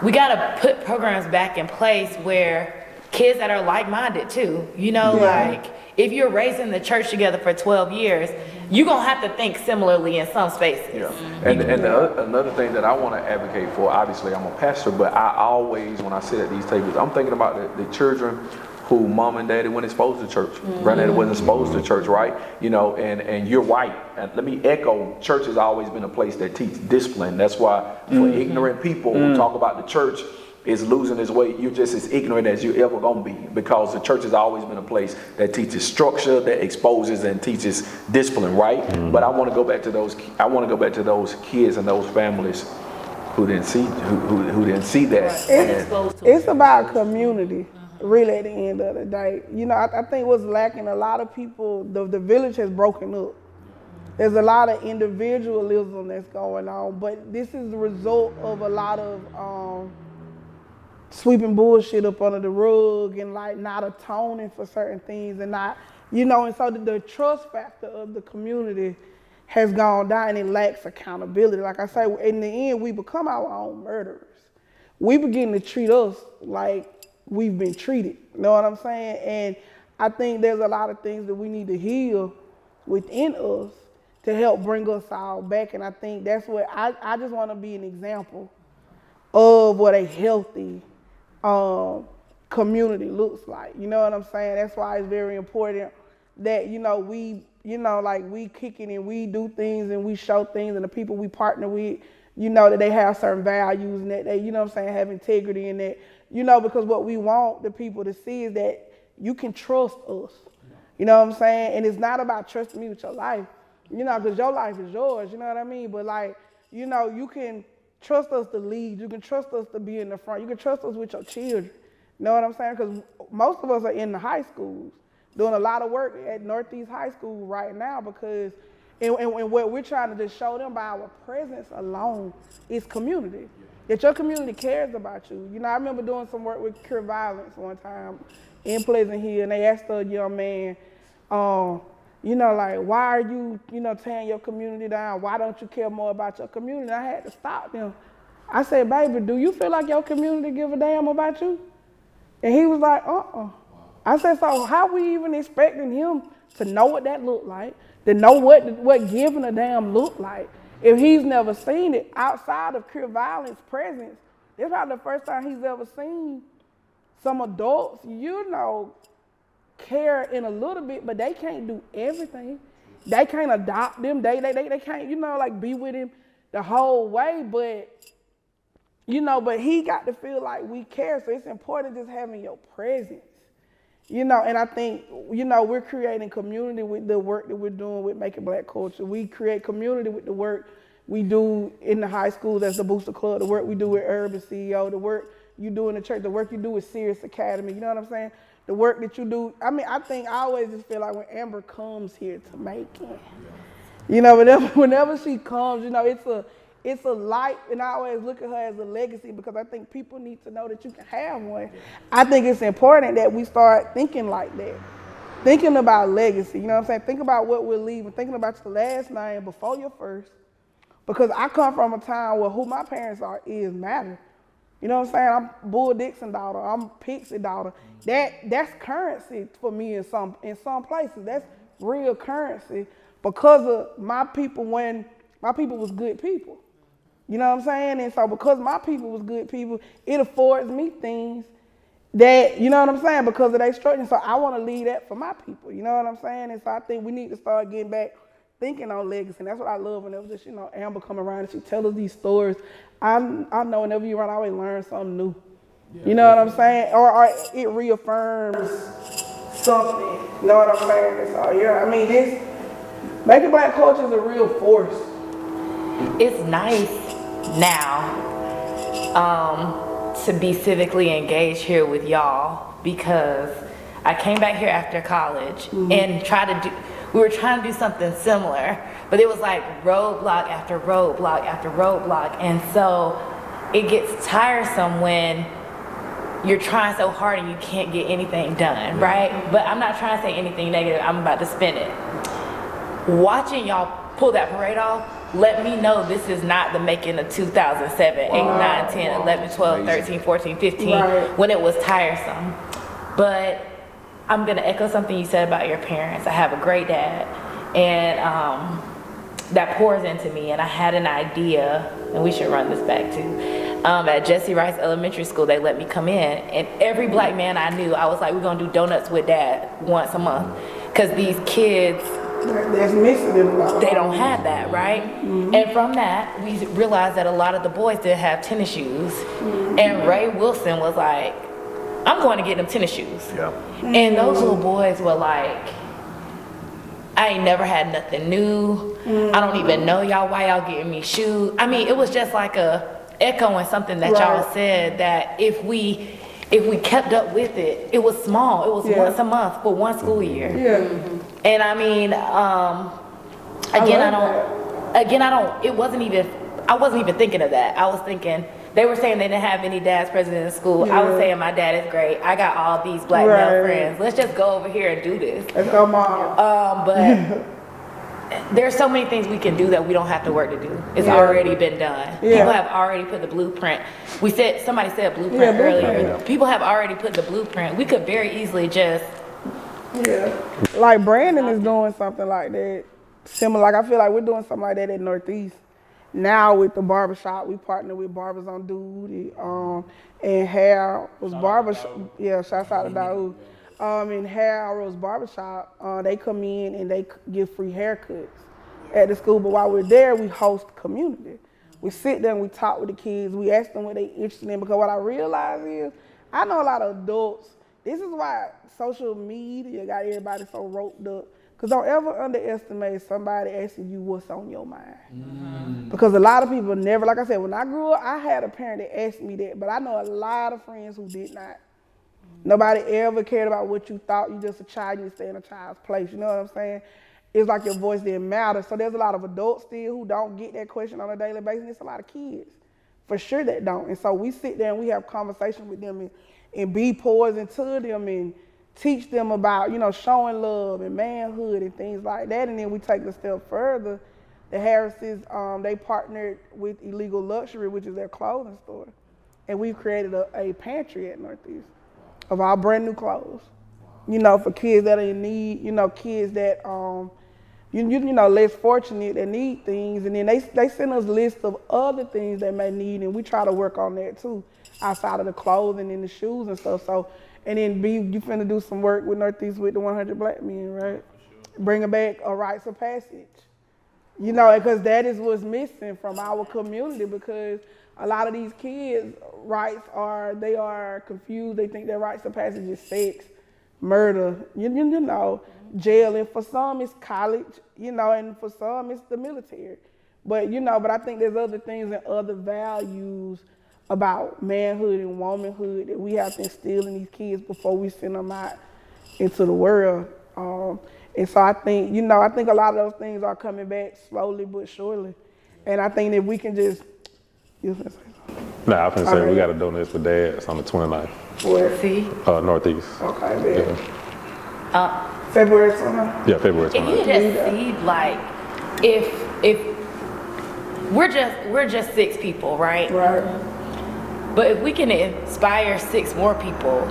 We got to put programs back in place where kids that are like-minded too, you know, like if you're raising the church together for 12 years, you're gonna have to think similarly in some spaces. Yeah. And another thing that I want to advocate for, obviously I'm a pastor, but I always, when I sit at these tables, I'm thinking about the children who mom and daddy weren't exposed to church. Granddaddy wasn't exposed to church, right? You know, and you're right. And let me echo, church has always been a place that teaches discipline. That's why for ignorant people who talk about the church is losing its way, you're just as ignorant as you're ever gonna be, because the church has always been a place that teaches structure, that exposes and teaches discipline, right? But I want to go back to those. I want to go back to those kids and those families who didn't see who didn't see that. It's about community, really. At the end of the day, you know, I think what's lacking, a lot of people, the village has broken up. There's a lot of individualism that's going on, but this is the result of a lot of sweeping bullshit up under the rug and like not atoning for certain things and not, you know, and so the trust factor of the community has gone down and it lacks accountability. Like I say, in the end, we become our own murderers. We begin to treat us like we've been treated, you know what I'm saying? And I think there's a lot of things that we need to heal within us to help bring us all back. And I think that's what, I just want to be an example of what a healthy community looks like. You know what I'm saying? That's why it's very important that, you know, we, you know, like we kick it and we do things and we show things, and the people we partner with, you know, that they have certain values and that they, you know what I'm saying, have integrity in that, you know, because what we want the people to see is that you can trust us. You know what I'm saying? And it's not about trusting me with your life, you know, because your life is yours, you know what I mean? But like, you know, you can trust us to lead. You can trust us to be in the front. You can trust us with your children. You know what I'm saying? Because most of us are in the high schools doing a lot of work at Northeast High School right now, because and what we're trying to just show them by our presence alone is community. That your community cares about you. You know, I remember doing some work with Cure Violence one time in Pleasant Hill, and they asked a young man, you know, like, why are you, you know, tearing your community down? Why don't you care more about your community? And I had to stop them. I said, baby, do you feel like your community give a damn about you? And he was like, I said, so how we even expecting him to know what that looked like, to know what giving a damn looked like, if he's never seen it outside of Cure Violence presence? This is probably the first time he's ever seen some adults, you know, care in a little bit, but they can't do everything. They can't adopt them. They can't, you know, like be with him the whole way, but, you know, but he got to feel like we care. So it's important just having your presence, you know. And I think, you know, we're creating community with the work that we're doing with Macon Black Culture. We create community with the work we do in the high schools as the Booster Club, the work we do with Urban CEO, the work you do in the church, the work you do with Sirius Academy, you know what I'm saying? The work that you do. I mean, I think I always just feel like when Amber comes here to Macon, you know, whenever she comes, you know, it's a light, and I always look at her as a legacy, because I think people need to know that you can have one. I think it's important that we start thinking like that, thinking about legacy, you know what I'm saying? Think about what we're leaving, thinking about your last name before your first, because I come from a time where who my parents are is matter. You know what I'm saying? I'm Bull Dixon daughter. I'm Pixie daughter. That's currency for me in some places. That's real currency, because of my people, when my people was good people. You know what I'm saying? And so because my people was good people, it affords me things that, you know what I'm saying, because of their structure. So I want to leave that for my people. You know what I'm saying? And so I think we need to start getting back thinking on legacy. And that's what I love whenever just, you know, Amber come around and she tell us these stories. I know whenever you run, I always learn something new. Yeah, you know what I'm saying? Or it reaffirms something. You know what I'm saying? So yeah, I mean, this Macon Black Culture is a real force. It's nice now to be civically engaged here with y'all, because I came back here after college and we were trying to do something similar, but it was like roadblock after roadblock after roadblock. And so it gets tiresome when you're trying so hard and you can't get anything done, right? But I'm not trying to say anything negative, I'm about to spin it. Watching y'all pull that parade off, let me know this is not the making of 2007, 8, 9, 10, 11, 12, 13, 14, 15, when it was tiresome. But I'm gonna echo something you said about your parents. I have a great dad, and that pours into me, and I had an idea, and we should run this back too. At Jesse Rice Elementary School, they let me come in, and every black man I knew, I was like, we're gonna do donuts with dad once a month, because these kids, that's missing in a lot. They don't have that, right? And from that, we realized that a lot of the boys didn't have tennis shoes, and Ray Wilson was like, I'm going to get them tennis shoes. And those little boys were like, I ain't never had nothing new. I don't even know y'all, why y'all getting me shoes. I mean, it was just like echoing something that y'all said, that if we kept up with it, it was small. It was once a month for one school year. And I mean, it wasn't even, I wasn't even thinking of that. I was thinking, they were saying they didn't have any dads present in school. I was saying my dad is great. I got all these black male friends. Let's just go over here and do this. Let's go, Mom. But there's so many things we can do that we don't have to work to do. It's already been done. People have already put the blueprint. Somebody said blueprint earlier. People have already put the blueprint. We could very easily just. Like Brandon is doing something like that. Similar, like I feel like we're doing something like that at Northeast. Now with the barbershop, we partner with Barbers on Duty, and Hair was barbershop. Shouts out to Daoud. And Hair was barbershop. They come in and they give free haircuts at the school. But while we're there, we host the community. We sit there and we talk with the kids. We ask them what they interested in, because what I realize is, I know a lot of adults. This is why social media got everybody so roped up. Because don't ever underestimate somebody asking you what's on your mind. Because a lot of people never, like I said, when I grew up, I had a parent that asked me that, but I know a lot of friends who did not. Nobody ever cared about what you thought. You just a child, you stay in a child's place. You know what I'm saying? It's like your voice didn't matter. So there's a lot of adults still who don't get that question on a daily basis. There's a lot of kids, for sure, that don't. And so we sit there and we have conversations with them and be pours into them and teach them about, showing love and manhood and things like that. And then we take it a step further. The Harrises, they partnered with Illegal Luxury, which is their clothing store. And we've created a pantry at Northeast of our brand new clothes, for kids that are in need, kids that, less fortunate that need things. And then they send us lists of other things they may need, and we try to work on that too, outside of the clothing and the shoes and stuff. So, and then you finna do some work with Northeast with the 100 Black Men, right? Bringing back a rites of passage. Because that is what's missing from our community, because a lot of these kids' rights they are confused. They think their rites of passage is sex, murder, jail. And for some it's college, and for some it's the military. But, but I think there's other things and other values about manhood and womanhood that we have to instill in these kids before we send them out into the world. And so I think, I think a lot of those things are coming back slowly but surely. And I think that we can just, you was gonna say something? Nah, I was gonna say we got a donate for dads on the 29th. Where? See? Northeast. Okay, man. February 29th? Yeah, February 29th. And you just see, like, if we're just 6 people, right? Right. But if we can inspire 6 more people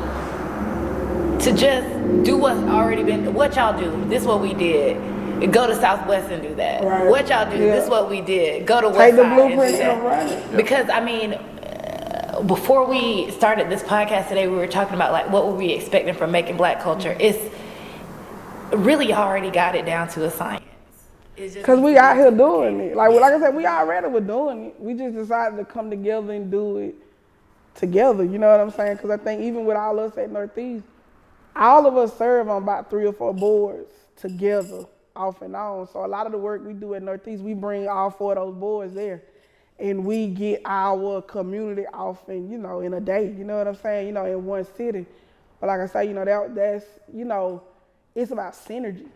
to just do what's already been, what y'all do, this is what we did. Go to Southwest and do that. Right. What y'all do, this is what we did. Go to West Take the Side blueprint and do that. and run it. Because, I mean, before we started this podcast today, we were talking about, like, what were we expecting from Macon Black Culture. It's really already got it down to a science. Because we out here doing it. Like I said, we already were doing it. We just decided to come together and do it together. You know what I'm saying? Because I think even with all us at Northeast, all of us serve on about 3 or 4 boards together, off and on. So a lot of the work we do at Northeast, we bring all 4 of those boards there. and we get our community off in, you know, in a day, you know what I'm saying, you know, in one city. But like I say, you know, that's, you know, it's about synergy.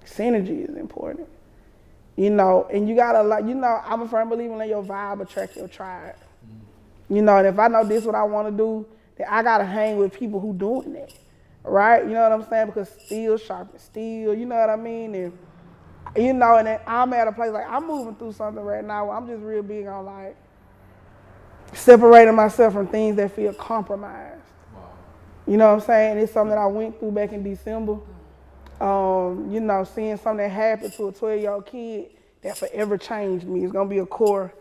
Synergy is important. You know, and you gotta, like, you know, I'm a firm believer in let your vibe attract your tribe. You know, and if I know this is what I wanna do, then I gotta hang with people who doing that, right? You know what I'm saying? Because steel sharpens steel, you know what I mean? And, you know, and then I'm at a place, like, I'm moving through something right now where I'm just real big on, like, separating myself from things that feel compromised. Wow. You know what I'm saying? It's something that I went through back in December. You know, seeing something that happened to a 12-year-old kid that forever changed me. It's gonna be a core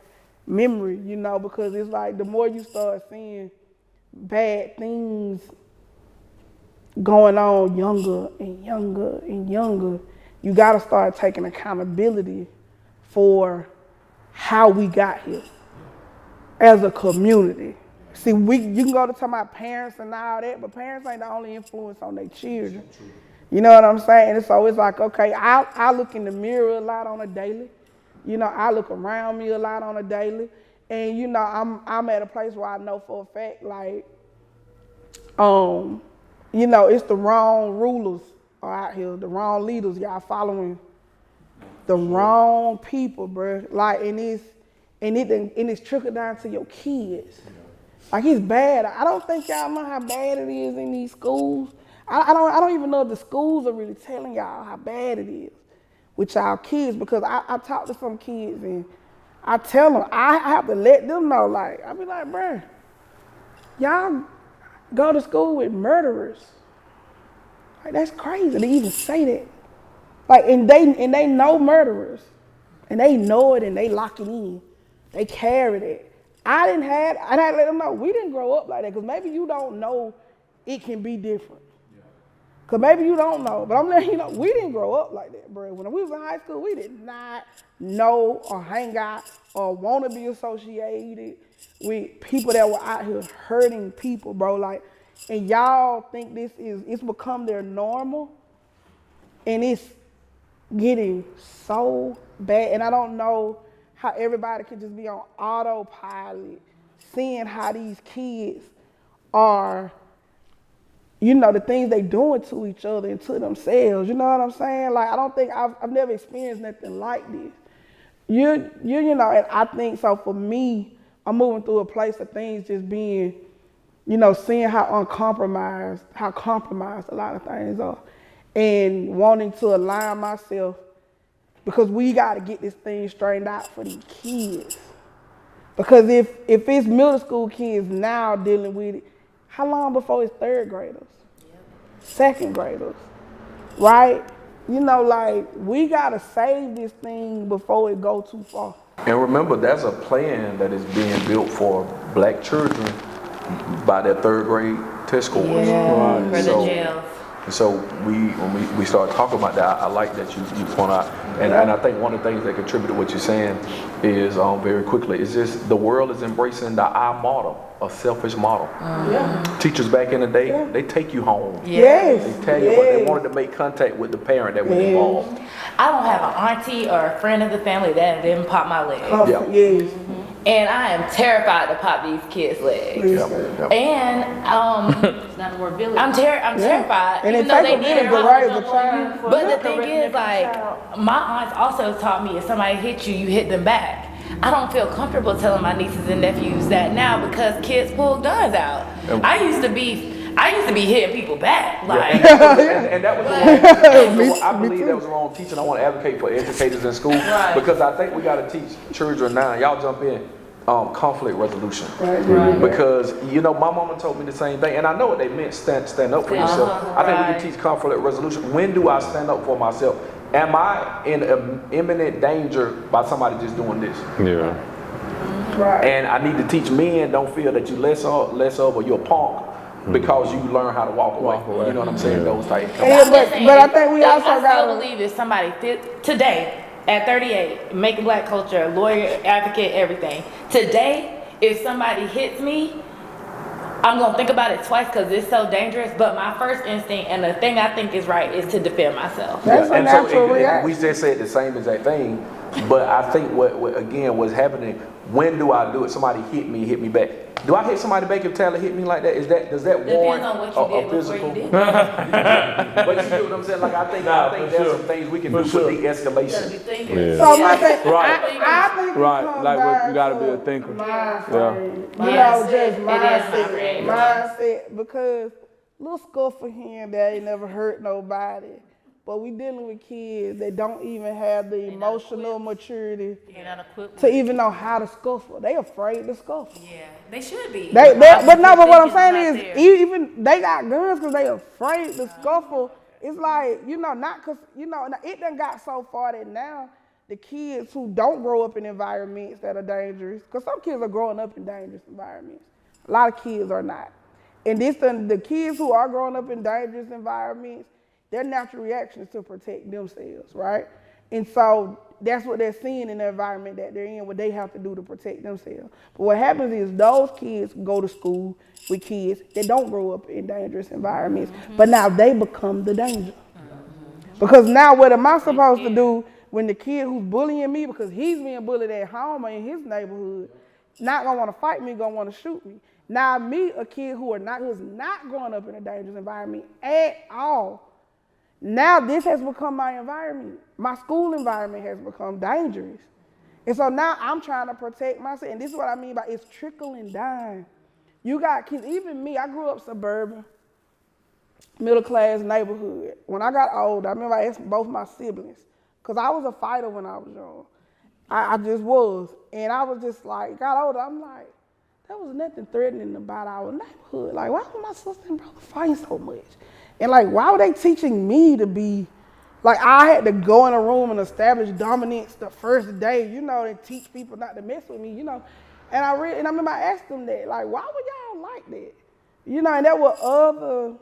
memory, you know, because it's like the more you start seeing bad things going on younger and younger and younger, you gotta start taking accountability for how we got here as a community. See, you can go to talk about parents and all that, but parents ain't the only influence on their children. You know what I'm saying? And so it's like, okay, I look in the mirror a lot on a daily. You know, I look around me a lot on a daily. And, you know, I'm at a place where I know for a fact, like, you know, it's the wrong rulers are out here, the wrong leaders. Y'all following the wrong people, bro. Like, and it's trickled down to your kids. Like, it's bad. I don't think y'all know how bad it is in these schools. I don't even know if the schools are really telling y'all how bad it is with y'all kids, because I talk to some kids and I tell them, I have to let them know, like, I be like, bruh, y'all go to school with murderers. Like, that's crazy to even say that. Like, and they know murderers, and they know it, and they lock it in. They carry it. I had to let them know, we didn't grow up like that, because maybe you don't know it can be different. Because maybe you don't know, but I'm letting you know, we didn't grow up like that, bro. When we was in high school, we did not know or hang out or want to be associated with people that were out here hurting people, bro. Like, and y'all think it's become their normal, and it's getting so bad. And I don't know how everybody can just be on autopilot, seeing how these kids are, you know, the things they doing to each other and to themselves. You know what I'm saying? Like, I don't think I've never experienced nothing like this. You know, and I think so for me, I'm moving through a place of things just being, you know, seeing how compromised a lot of things are, and wanting to align myself, because we got to get this thing straightened out for these kids. Because if it's middle school kids now dealing with it, how long before it's third graders, second graders, right? You know, like, we gotta save this thing before it go too far. And remember, there's a plan that is being built for black children by their third grade test scores. Yeah, for the jails. And so when we start talking about that, I like that you point out, and I think one of the things that contributed to what you're saying is, very quickly, is just the world is embracing the I model, a selfish model. Teachers back in the day, they take you home. Yes. They tell you what they wanted to make contact with the parent that was involved. I don't have an auntie or a friend of the family that didn't pop my leg. Yes. And I am terrified to pop these kids' legs. And It's not the word village. I'm terrified, And even it though takes they a need minute to their raise a child. But the thing is, like, my aunts also taught me, if somebody hits you, you hit them back. I don't feel comfortable telling my nieces and nephews that now, because kids pull guns out. I used to be hitting people back. Like, and that was the wrong. I believe that was the wrong teaching. I want to advocate for educators in school, because I think we got to teach children now. Y'all jump in. Conflict resolution. Right. Because, you know, my mama told me the same thing, and I know what they meant, stand up for yourself. I think we can teach conflict resolution. When do I stand up for myself? Am I in imminent danger by somebody just doing this? Yeah. Right. And I need to teach men, don't feel that you less of or you're a punk because you learn how to walk away. You know what I'm saying? Those type. But I think we also I got still believe if somebody today, at 38, Macon Black Culture, lawyer, advocate, everything. Today, if somebody hits me, I'm gonna think about it twice because it's so dangerous. But my first instinct and the thing I think is right is to defend myself. That's a natural reaction. We just said the same exact thing. But I think what again what's happening, when do I do it? Somebody hit me back. Do I hit somebody back if Taylor hit me like that? Does that warrant Depends on what you did a physical? before you did. But you get what I'm saying? Like I think for there's sure. some things we can For do sure. for de-escalation. Yeah. So my thing, Right. I think it Right, comes like down you gotta to be a thinker. mindset. Yeah. You Yes, know, just it is mindset. mindset. Mindset, because little scuffle here and there ain't never hurt nobody. But we dealing with kids that don't even have the emotional maturity You're not equipped. to even know how to scuffle. They afraid to scuffle. Yeah, they should be. But what I'm Thinking's saying not is, there. even they got guns because they afraid to scuffle. It's like, not because, it done got so far that now the kids who don't grow up in environments that are dangerous, because some kids are growing up in dangerous environments. A lot of kids are not. And the kids who are growing up in dangerous environments, their natural reaction is to protect themselves, right? And so that's what they're seeing in the environment that they're in, what they have to do to protect themselves. But what happens is those kids go to school with kids that don't grow up in dangerous environments, but now they become the danger. Because now what am I supposed to do when the kid who's bullying me because he's being bullied at home or in his neighborhood, not gonna wanna fight me, gonna wanna shoot me. Now me, a kid who's not growing up in a dangerous environment at all, now this has become my environment. My school environment has become dangerous. And so now I'm trying to protect myself. And this is what I mean by it's trickling down. You got kids, even me, I grew up suburban, middle class neighborhood. When I got older, I remember I asked both my siblings, because I was a fighter when I was young. I just was. And I was just like, got older, I'm like, there was nothing threatening about our neighborhood. Like, why was my sister and brother fighting so much? And like, why were they teaching me to be, like I had to go in a room and establish dominance the first day, and teach people not to mess with me, And I remember I asked them that, like, why were y'all like that? And there were other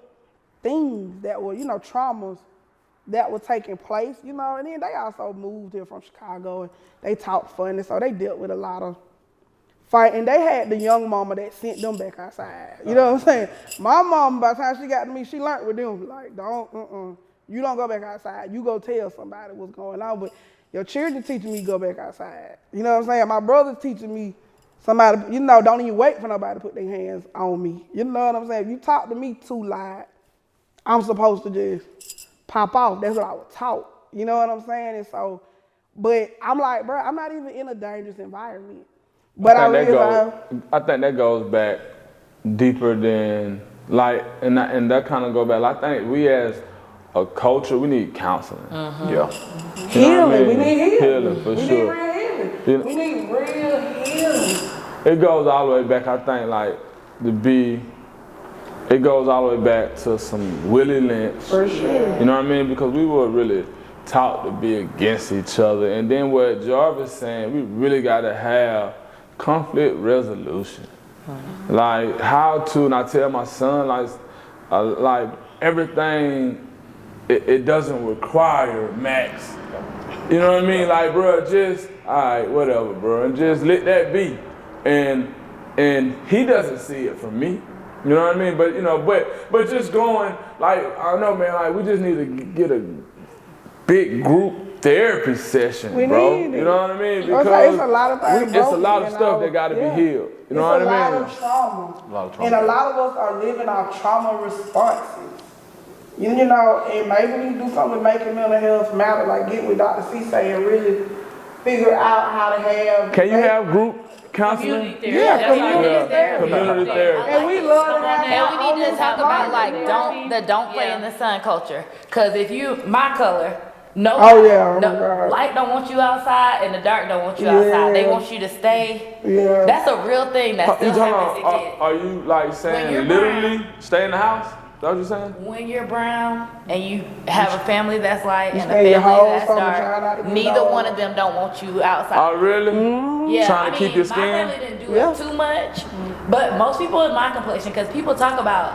things that were, traumas that were taking place, and then they also moved here from Chicago and they talked funny, so they dealt with a lot of fight, and they had the young mama that sent them back outside. You know what I'm saying? My mama, by the time she got to me, she learned with them, like, you don't go back outside. You go tell somebody what's going on, but your children teaching me go back outside. You know what I'm saying? My brother's teaching me somebody, don't even wait for nobody to put their hands on me. You know what I'm saying? If you talk to me too loud, I'm supposed to just pop off. That's what I was taught. You know what I'm saying? And so, but I'm like, bro, I'm not even in a dangerous environment. But I think that goes back deeper than and that kind of go back. I think we as a culture, we need counseling. Yeah. Healing. We need healing for we sure. need real healing. We need real healing. It goes all the way back. I think it goes all the way back to some Willie Lynch. For sure. You know what I mean? Because we were really taught to be against each other. And then what Jarvis saying, we really got to have conflict resolution. Like how to, and I tell my son, like everything, it doesn't require max. You know what I mean? Like, bro, just, all right, whatever, bro, and just let that be. And he doesn't see it from me. You know what I mean? But just going, like, I don't know, man, like we just need to get a big group therapy session, bro. You know what I mean? Because it's a lot of things. It's a lot of stuff that got to be healed. You know what I mean? It's a lot of trauma. And a lot of us are living our trauma responses. And maybe we do something to make mental health matter, like get with Dr. Cisse and really figure out how to have. Can you have group counseling? Community therapy. Community therapy. And we love to have. And we need to talk about don't play in the sun culture. Cause if my color, light don't want you outside and the dark don't want you outside. They want you to stay. Yeah. That's a real thing that still happens to kids. Are you like saying literally stay in the house? Is that what you're saying? When you're brown and you have a family that's light and a stay in your family house, that's trying not dark, to get neither dogs. one of them don't want you outside. Oh, really? Yeah, Trying to keep your skin? My family didn't do it too much, but most people in my complexion, because people talk about,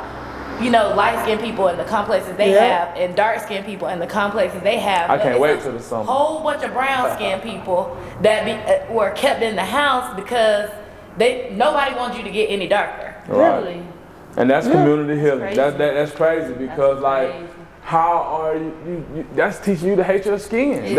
light-skinned people and the complexes they have, and dark-skinned people and the complexes they have. I can't wait till the summer. A whole bunch of brown-skinned people that were kept in the house because nobody wants you to get any darker. Right. And that's community healing. Crazy. That's crazy because how are you that's teaching you to hate your skin.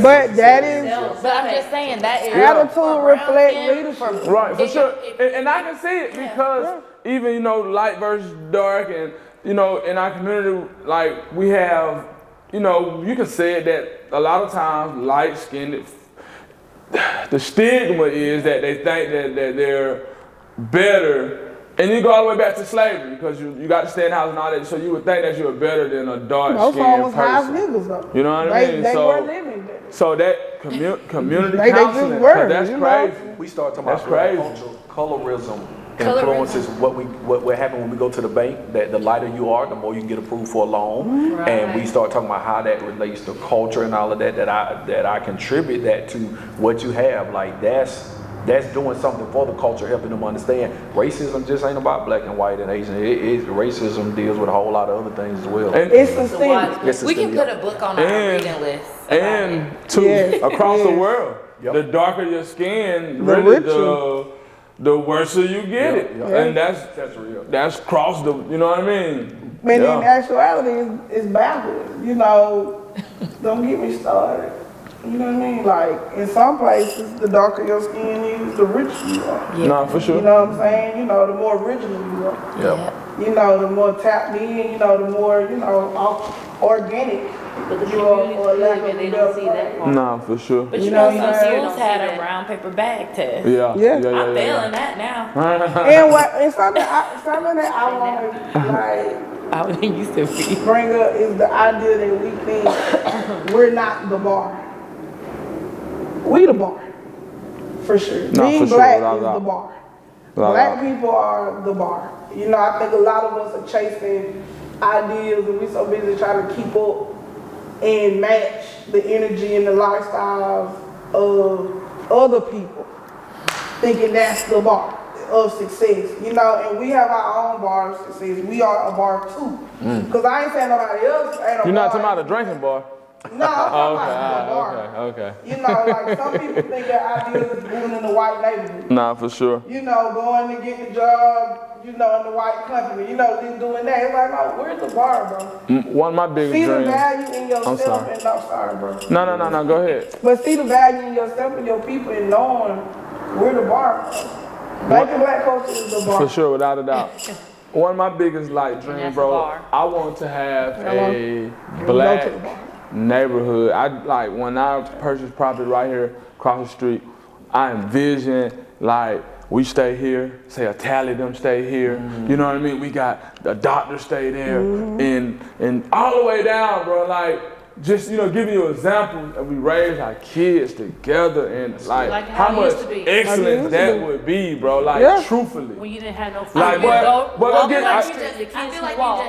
But that is But I'm just saying that is attitude reflect leadership. right, for sure. And I can see it because even, you know, light versus dark, and, you know, in our community, like, we have, you know, you can say it that a lot of times light-skinned, the stigma is that they think that they're better. And you go all the way back to slavery, because you got to stay in the house and all that, so you would think that you were better than a dark-skinned person. Niggas, though. You know what I mean? They were living there. So that community They just counseling, were, 'cause that's you know? crazy. We start talking That's about black crazy. culture, colorism influences what happens when we go to the bank. That the lighter you are, the more you can get approved for a loan. Right. And we start talking about how that relates to culture and all of that. That I contribute that to what you have. Like that's doing something for the culture, helping them understand racism just ain't about black and white and Asian. Racism deals with a whole lot of other things as well. And It's systemic. We can put a book on our And- reading list. And across the world, the darker your skin, The really richer. the worse you get it. And that's real. That's cross the, you know what I mean? But in actuality, it's backwards. You know, don't get me started. You know what I mean? Like, in some places, the darker your skin is, the richer you are. Nah, for sure. You know what I'm saying? You know, the more original you are. Yeah. You know, the more tapped in, you know, the more, you know, organic. But the you are, community's for lack big of and they a don't better see word. that part. Nah, for sure. But you You know, know, some you schools don't had see a that. brown paper bag test. Yeah. Yeah. I'm failing that now. And something that I want to, like, I used to be. bring up is the idea that we think we're not the bar. We the bar, for sure. No, Being for sure, black without is doubt. the bar. Without Black doubt. people are the bar. You know, I think a lot of us are chasing ideas and we're so busy trying to keep up and match the energy and the lifestyles of other people, thinking that's the bar of success, you know, and we have our own bar of success. We are a bar too. Because I ain't saying nobody else ain't a You're bar. not talking about a drinking bar. No, I'm talking about the bar. Okay. You know, like some people think that idea is moving in the white neighborhood. Nah, for sure. You know, going to get the job, you know, in the white company, you know, just doing that. It's like, no, where's the bar, bro? One of my biggest See the dreams. value in yourself sorry. and I'm sorry, bro. No, go ahead. But see the value in yourself and your people and knowing we're the bar, bro. Macon Black Culture is the bar. For sure, without a doubt. One of my biggest like dreams, that's bro. the bar. I want to have a Go black to the bar. neighborhood. I like when I purchased property right here across the street. I envision like we stay here, say a tally them stay here. You know what I mean? We got the doctor stay there, and all the way down, bro. Like just giving you an example, and we raise our kids together, and like how how it much used to be. excellence that would be, bro. Like truthfully. When you didn't have no food. Like, you but walk again, like I- you just, the I kids feel like can walk.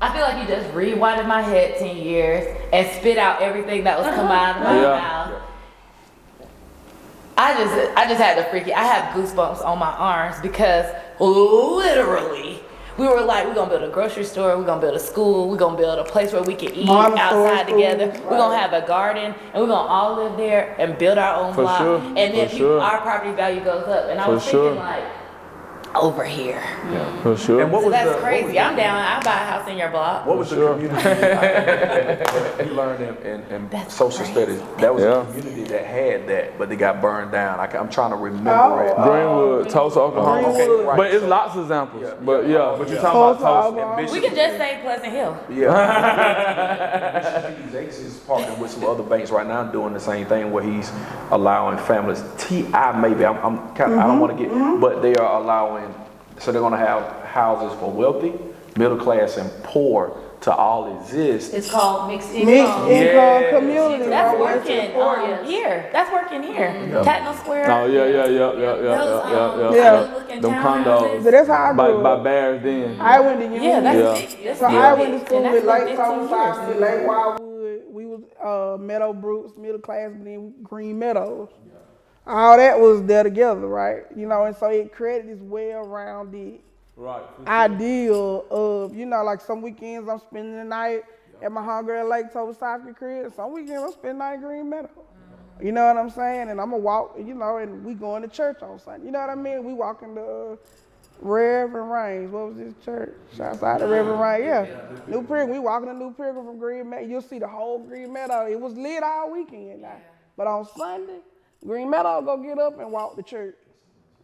I feel like you just rewinded my head 10 years and spit out everything that was coming out of my mouth. I just had to freak it. I have goosebumps on my arms because literally we were like, we're gonna build a grocery store, we're gonna build a school, we're gonna build a place where we can eat Montessori outside together. school, We're gonna have a garden and we're gonna all live there and build our own For block. sure, And then for sure. our property value goes up. And I For was sure. thinking like, over here. For sure. And what was That's the, crazy. I'm down. I'll buy a house in your block. What was the sure. community you learned in That's social crazy. studies? That was Yeah. a community that had that, but they got burned down. I'm trying to remember it. Greenwood, Tulsa, Oklahoma. Greenwood. Right. But it's lots of examples. Yeah. But but you're talking about Tulsa, Tulsa. Oklahoma. We can just say Pleasant Hill. Yeah. These Aces is partnering with some other banks right now doing the same thing where he's allowing families, TI maybe, I'm kind of, I don't want to get, but they are allowing, so they're going to have houses for wealthy, middle class, and poor to all exist. It's called mixed Mixed income. income community. That's bro. working here. That's working here. Tatnall Square. Oh yeah. Those looking Them condos. So that's how I grew By up. Bears Den. I went to uni. Yeah, that's Yeah. big. That's So big. I went to school And that's with been Lake 15 Tulsa, years. Lake Wildwood. We was Meadow Brooks, middle class, but then Green Meadows. All that was there together, right? You know, and so it created this well-rounded Right. ideal of, like some weekends I'm spending the night at my homegirl Lake Tulsa crib. Some weekends I'm spending the night in Green Meadow. You know what I'm saying? And I'm gonna walk, and we going to church on Sunday. You know what I mean? We walking to Reverend Rains. What was this church? Outside of Reverend Rains, yeah. New Pilgrim. We walking to New Pilgrim from Green Meadow. You'll see the whole Green Meadow. It was lit all weekend now. But on Sunday, Green Meadow go get up and walk to church.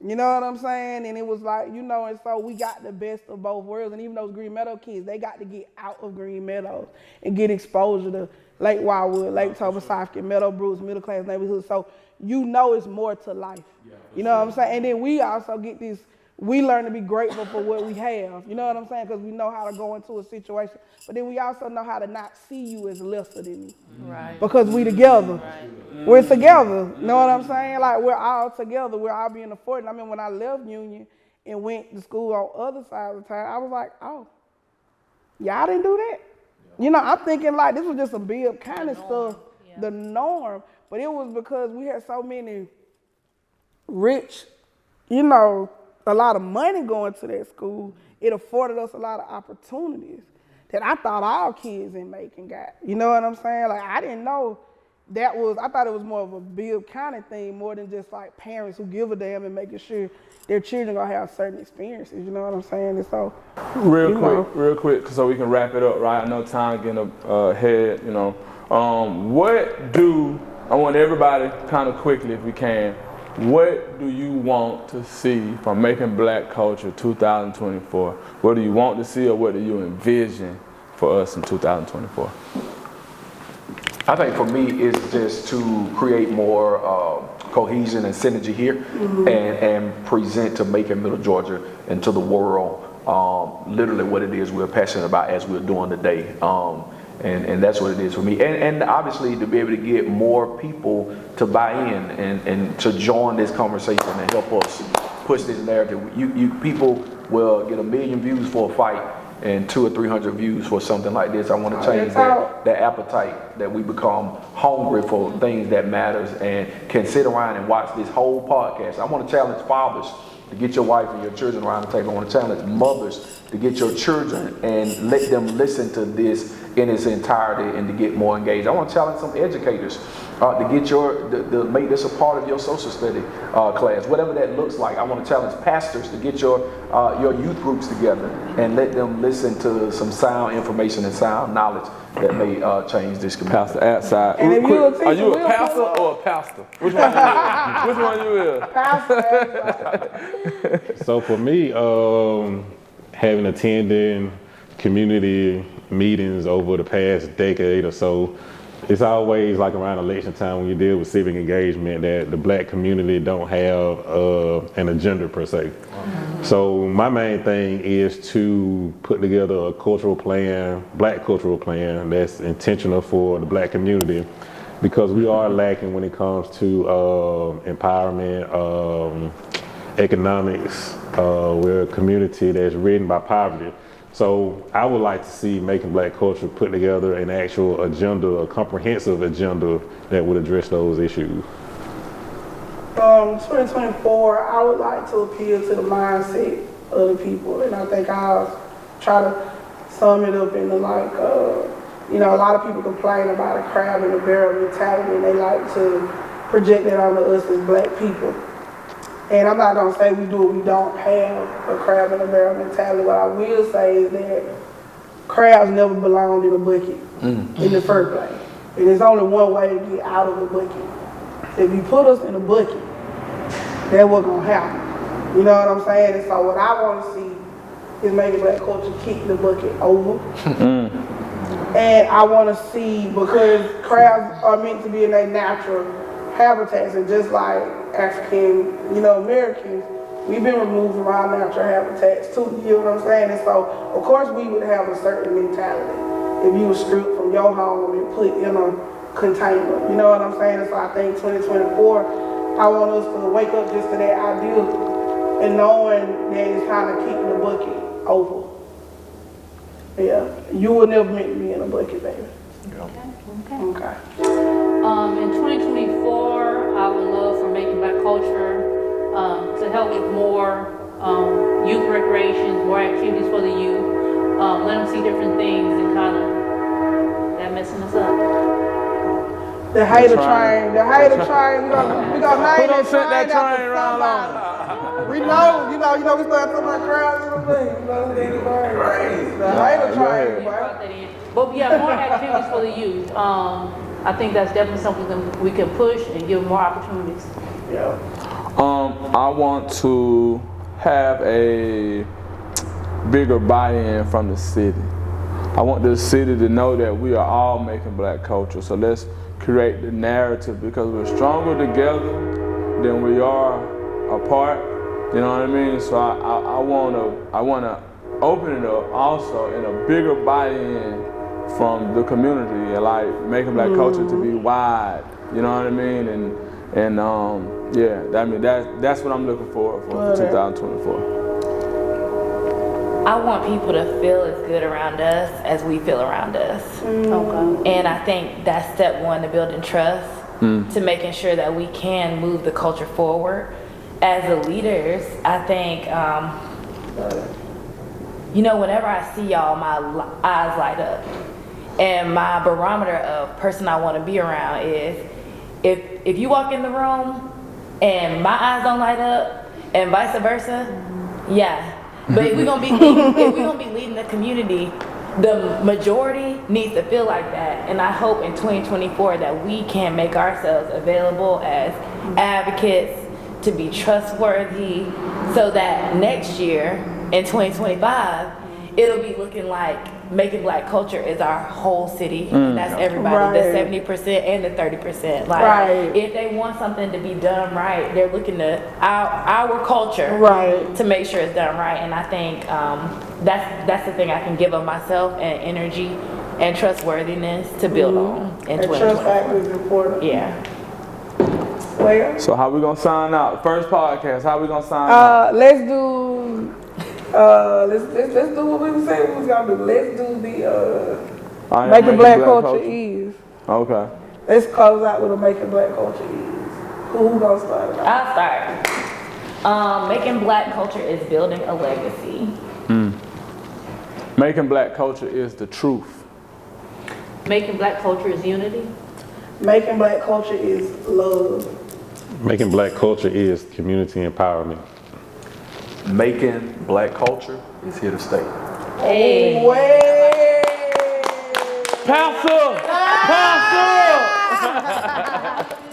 You know what I'm saying? And it was like, you know, and so we got the best of both worlds. And even those Green Meadow kids, they got to get out of Green Meadows and get exposure to Lake Wildwood, Lake Tobosoffke, Meadow Brooks, middle class neighborhoods. So you know it's more to life. You know what I'm saying? And then we also get this, we learn to be grateful for what we have. You know what I'm saying? Because we know how to go into a situation. But then we also know how to not see you as lesser than me. Right. Because we together. Right. We're together. You know what I'm saying? Like we're all together. We're all being afforded. I mean, when I left Union and went to school on other side of the town, I was like, oh, y'all didn't do that? You know, I'm thinking like this was just some big kind of stuff, the norm. But it was because we had so many rich, you know, a lot of money going to that school. It afforded us a lot of opportunities that I thought all kids in Macon got. You know what I'm saying? Like I didn't know that was, I thought it was more of a Bibb County thing more than just like parents who give a damn and making sure their children gonna have certain experiences. You know what I'm saying? And so, real quick, so we can wrap it up, right? I know time getting ahead, you know. I want everybody kind of quickly, if we can, what do you want to see from Macon Black Culture 2024? What do you want to see or what do you envision for us in 2024? I think for me, it's just to create more cohesion and synergy here and present to Macon, Middle Georgia, and to the world literally what it is we're passionate about as we're doing today. And that's what it is for me. And obviously to be able to get more people to buy in and to join this conversation and help us push this narrative. You people will get 1 million views for a fight and 200 or 300 views for something like this. I want to change that appetite, that we become hungry for things that matters and can sit around and watch this whole podcast. I want to challenge fathers to get your wife and your children around the table. I want to challenge mothers to get your children and let them listen to this in its entirety and to get more engaged. I want to challenge some educators to get to make this a part of your social study class, whatever that looks like. I want to challenge pastors to get your youth groups together and let them listen to some sound information and sound knowledge that may change this community. Pastor outside. And if you Are you a pastor or a pastor? Which one you is? Which one you is? Pastor. So for me, having attended community meetings over the past decade or so, it's always like around election time when you deal with civic engagement that the black community don't have an agenda per se. So my main thing is to put together a cultural plan, black cultural plan that's intentional for the black community, because we are lacking when it comes to empowerment, economics. We're a community that's ridden by poverty. So I would like to see Macon Black Culture put together an actual agenda, a comprehensive agenda that would address those issues. 2024, I would like to appeal to the mindset of the people, and I think I'll try to sum it up into like, you know, a lot of people complain about a crab in a barrel mentality, and they like to project that onto us as black people. And I'm not gonna say we don't have a crab in a barrel mentality. What I will say is that crabs never belonged in a bucket in the first place. And there's only one way to get out of the bucket. If you put us in a bucket, that's what's gonna happen. You know what I'm saying? And so what I wanna see is Macon Black Culture kick the bucket over. And I wanna see, because crabs are meant to be in their natural habitats, and just like African, you know, Americans, we've been removed from our natural habitats too, you know what I'm saying? And so, of course, we would have a certain mentality if you were stripped from your home and put in a container, you know what I'm saying? And so I think 2024, I want us to wake up just to that idea and knowing that it's kind of keeping the bucket over. Yeah, you were never meant to be in a bucket, baby. Okay. In 2024, I would love for Macon Black Culture to help with more youth recreations, more activities for the youth. Let them see different things and kind of that messing us up. The hater train. We gonna name Who done that sent that train train around on? after somebody. We know, we start talking about crowds and things. You know, the hater train, boy. But yeah, more activities for the youth. I think that's definitely something we can push and give more opportunities. Yeah. I want to have a bigger buy-in from the city. I want the city to know that we are all making black culture. So let's create the narrative, because we're stronger together than we are apart. You know what I mean? So I wanna open it up also in a bigger buy-in from the community, and like making black culture to be wide. You know what I mean? And yeah, I mean that's what I'm looking for 2024. I want people to feel as good around us as we feel around us. Okay. And I think that's step one to building trust, to making sure that we can move the culture forward. As the leaders, I think, whenever I see y'all, my eyes light up. And my barometer of person I want to be around is, if you walk in the room and my eyes don't light up, and vice versa, yeah. But if we're gonna be leading the community, the majority needs to feel like that. And I hope in 2024 that we can make ourselves available as advocates, to be trustworthy, so that next year in 2025, it'll be looking like Macon Black Culture is our whole city. And that's everybody, the 70% and the 30%. Like, if they want something to be done right, they're looking to our culture to make sure it's done right. And I think that's the thing I can give of myself, and energy and trustworthiness to build on in 2024. Trust factor is important. Yeah. Well, So how we gonna sign out? First podcast, how we gonna sign out? let's do what we were saying we was gonna do. Let's do the Macon Black Culture is. Okay. Let's close out with a Macon Black Culture is. Who gonna start it out? I'll start. Macon Black Culture is building a legacy. Macon Black Culture is the truth. Making black culture is unity. Macon Black Culture is love. Making black culture is community empowerment. Macon Black Culture is here to stay. Hey. Way. Pastor!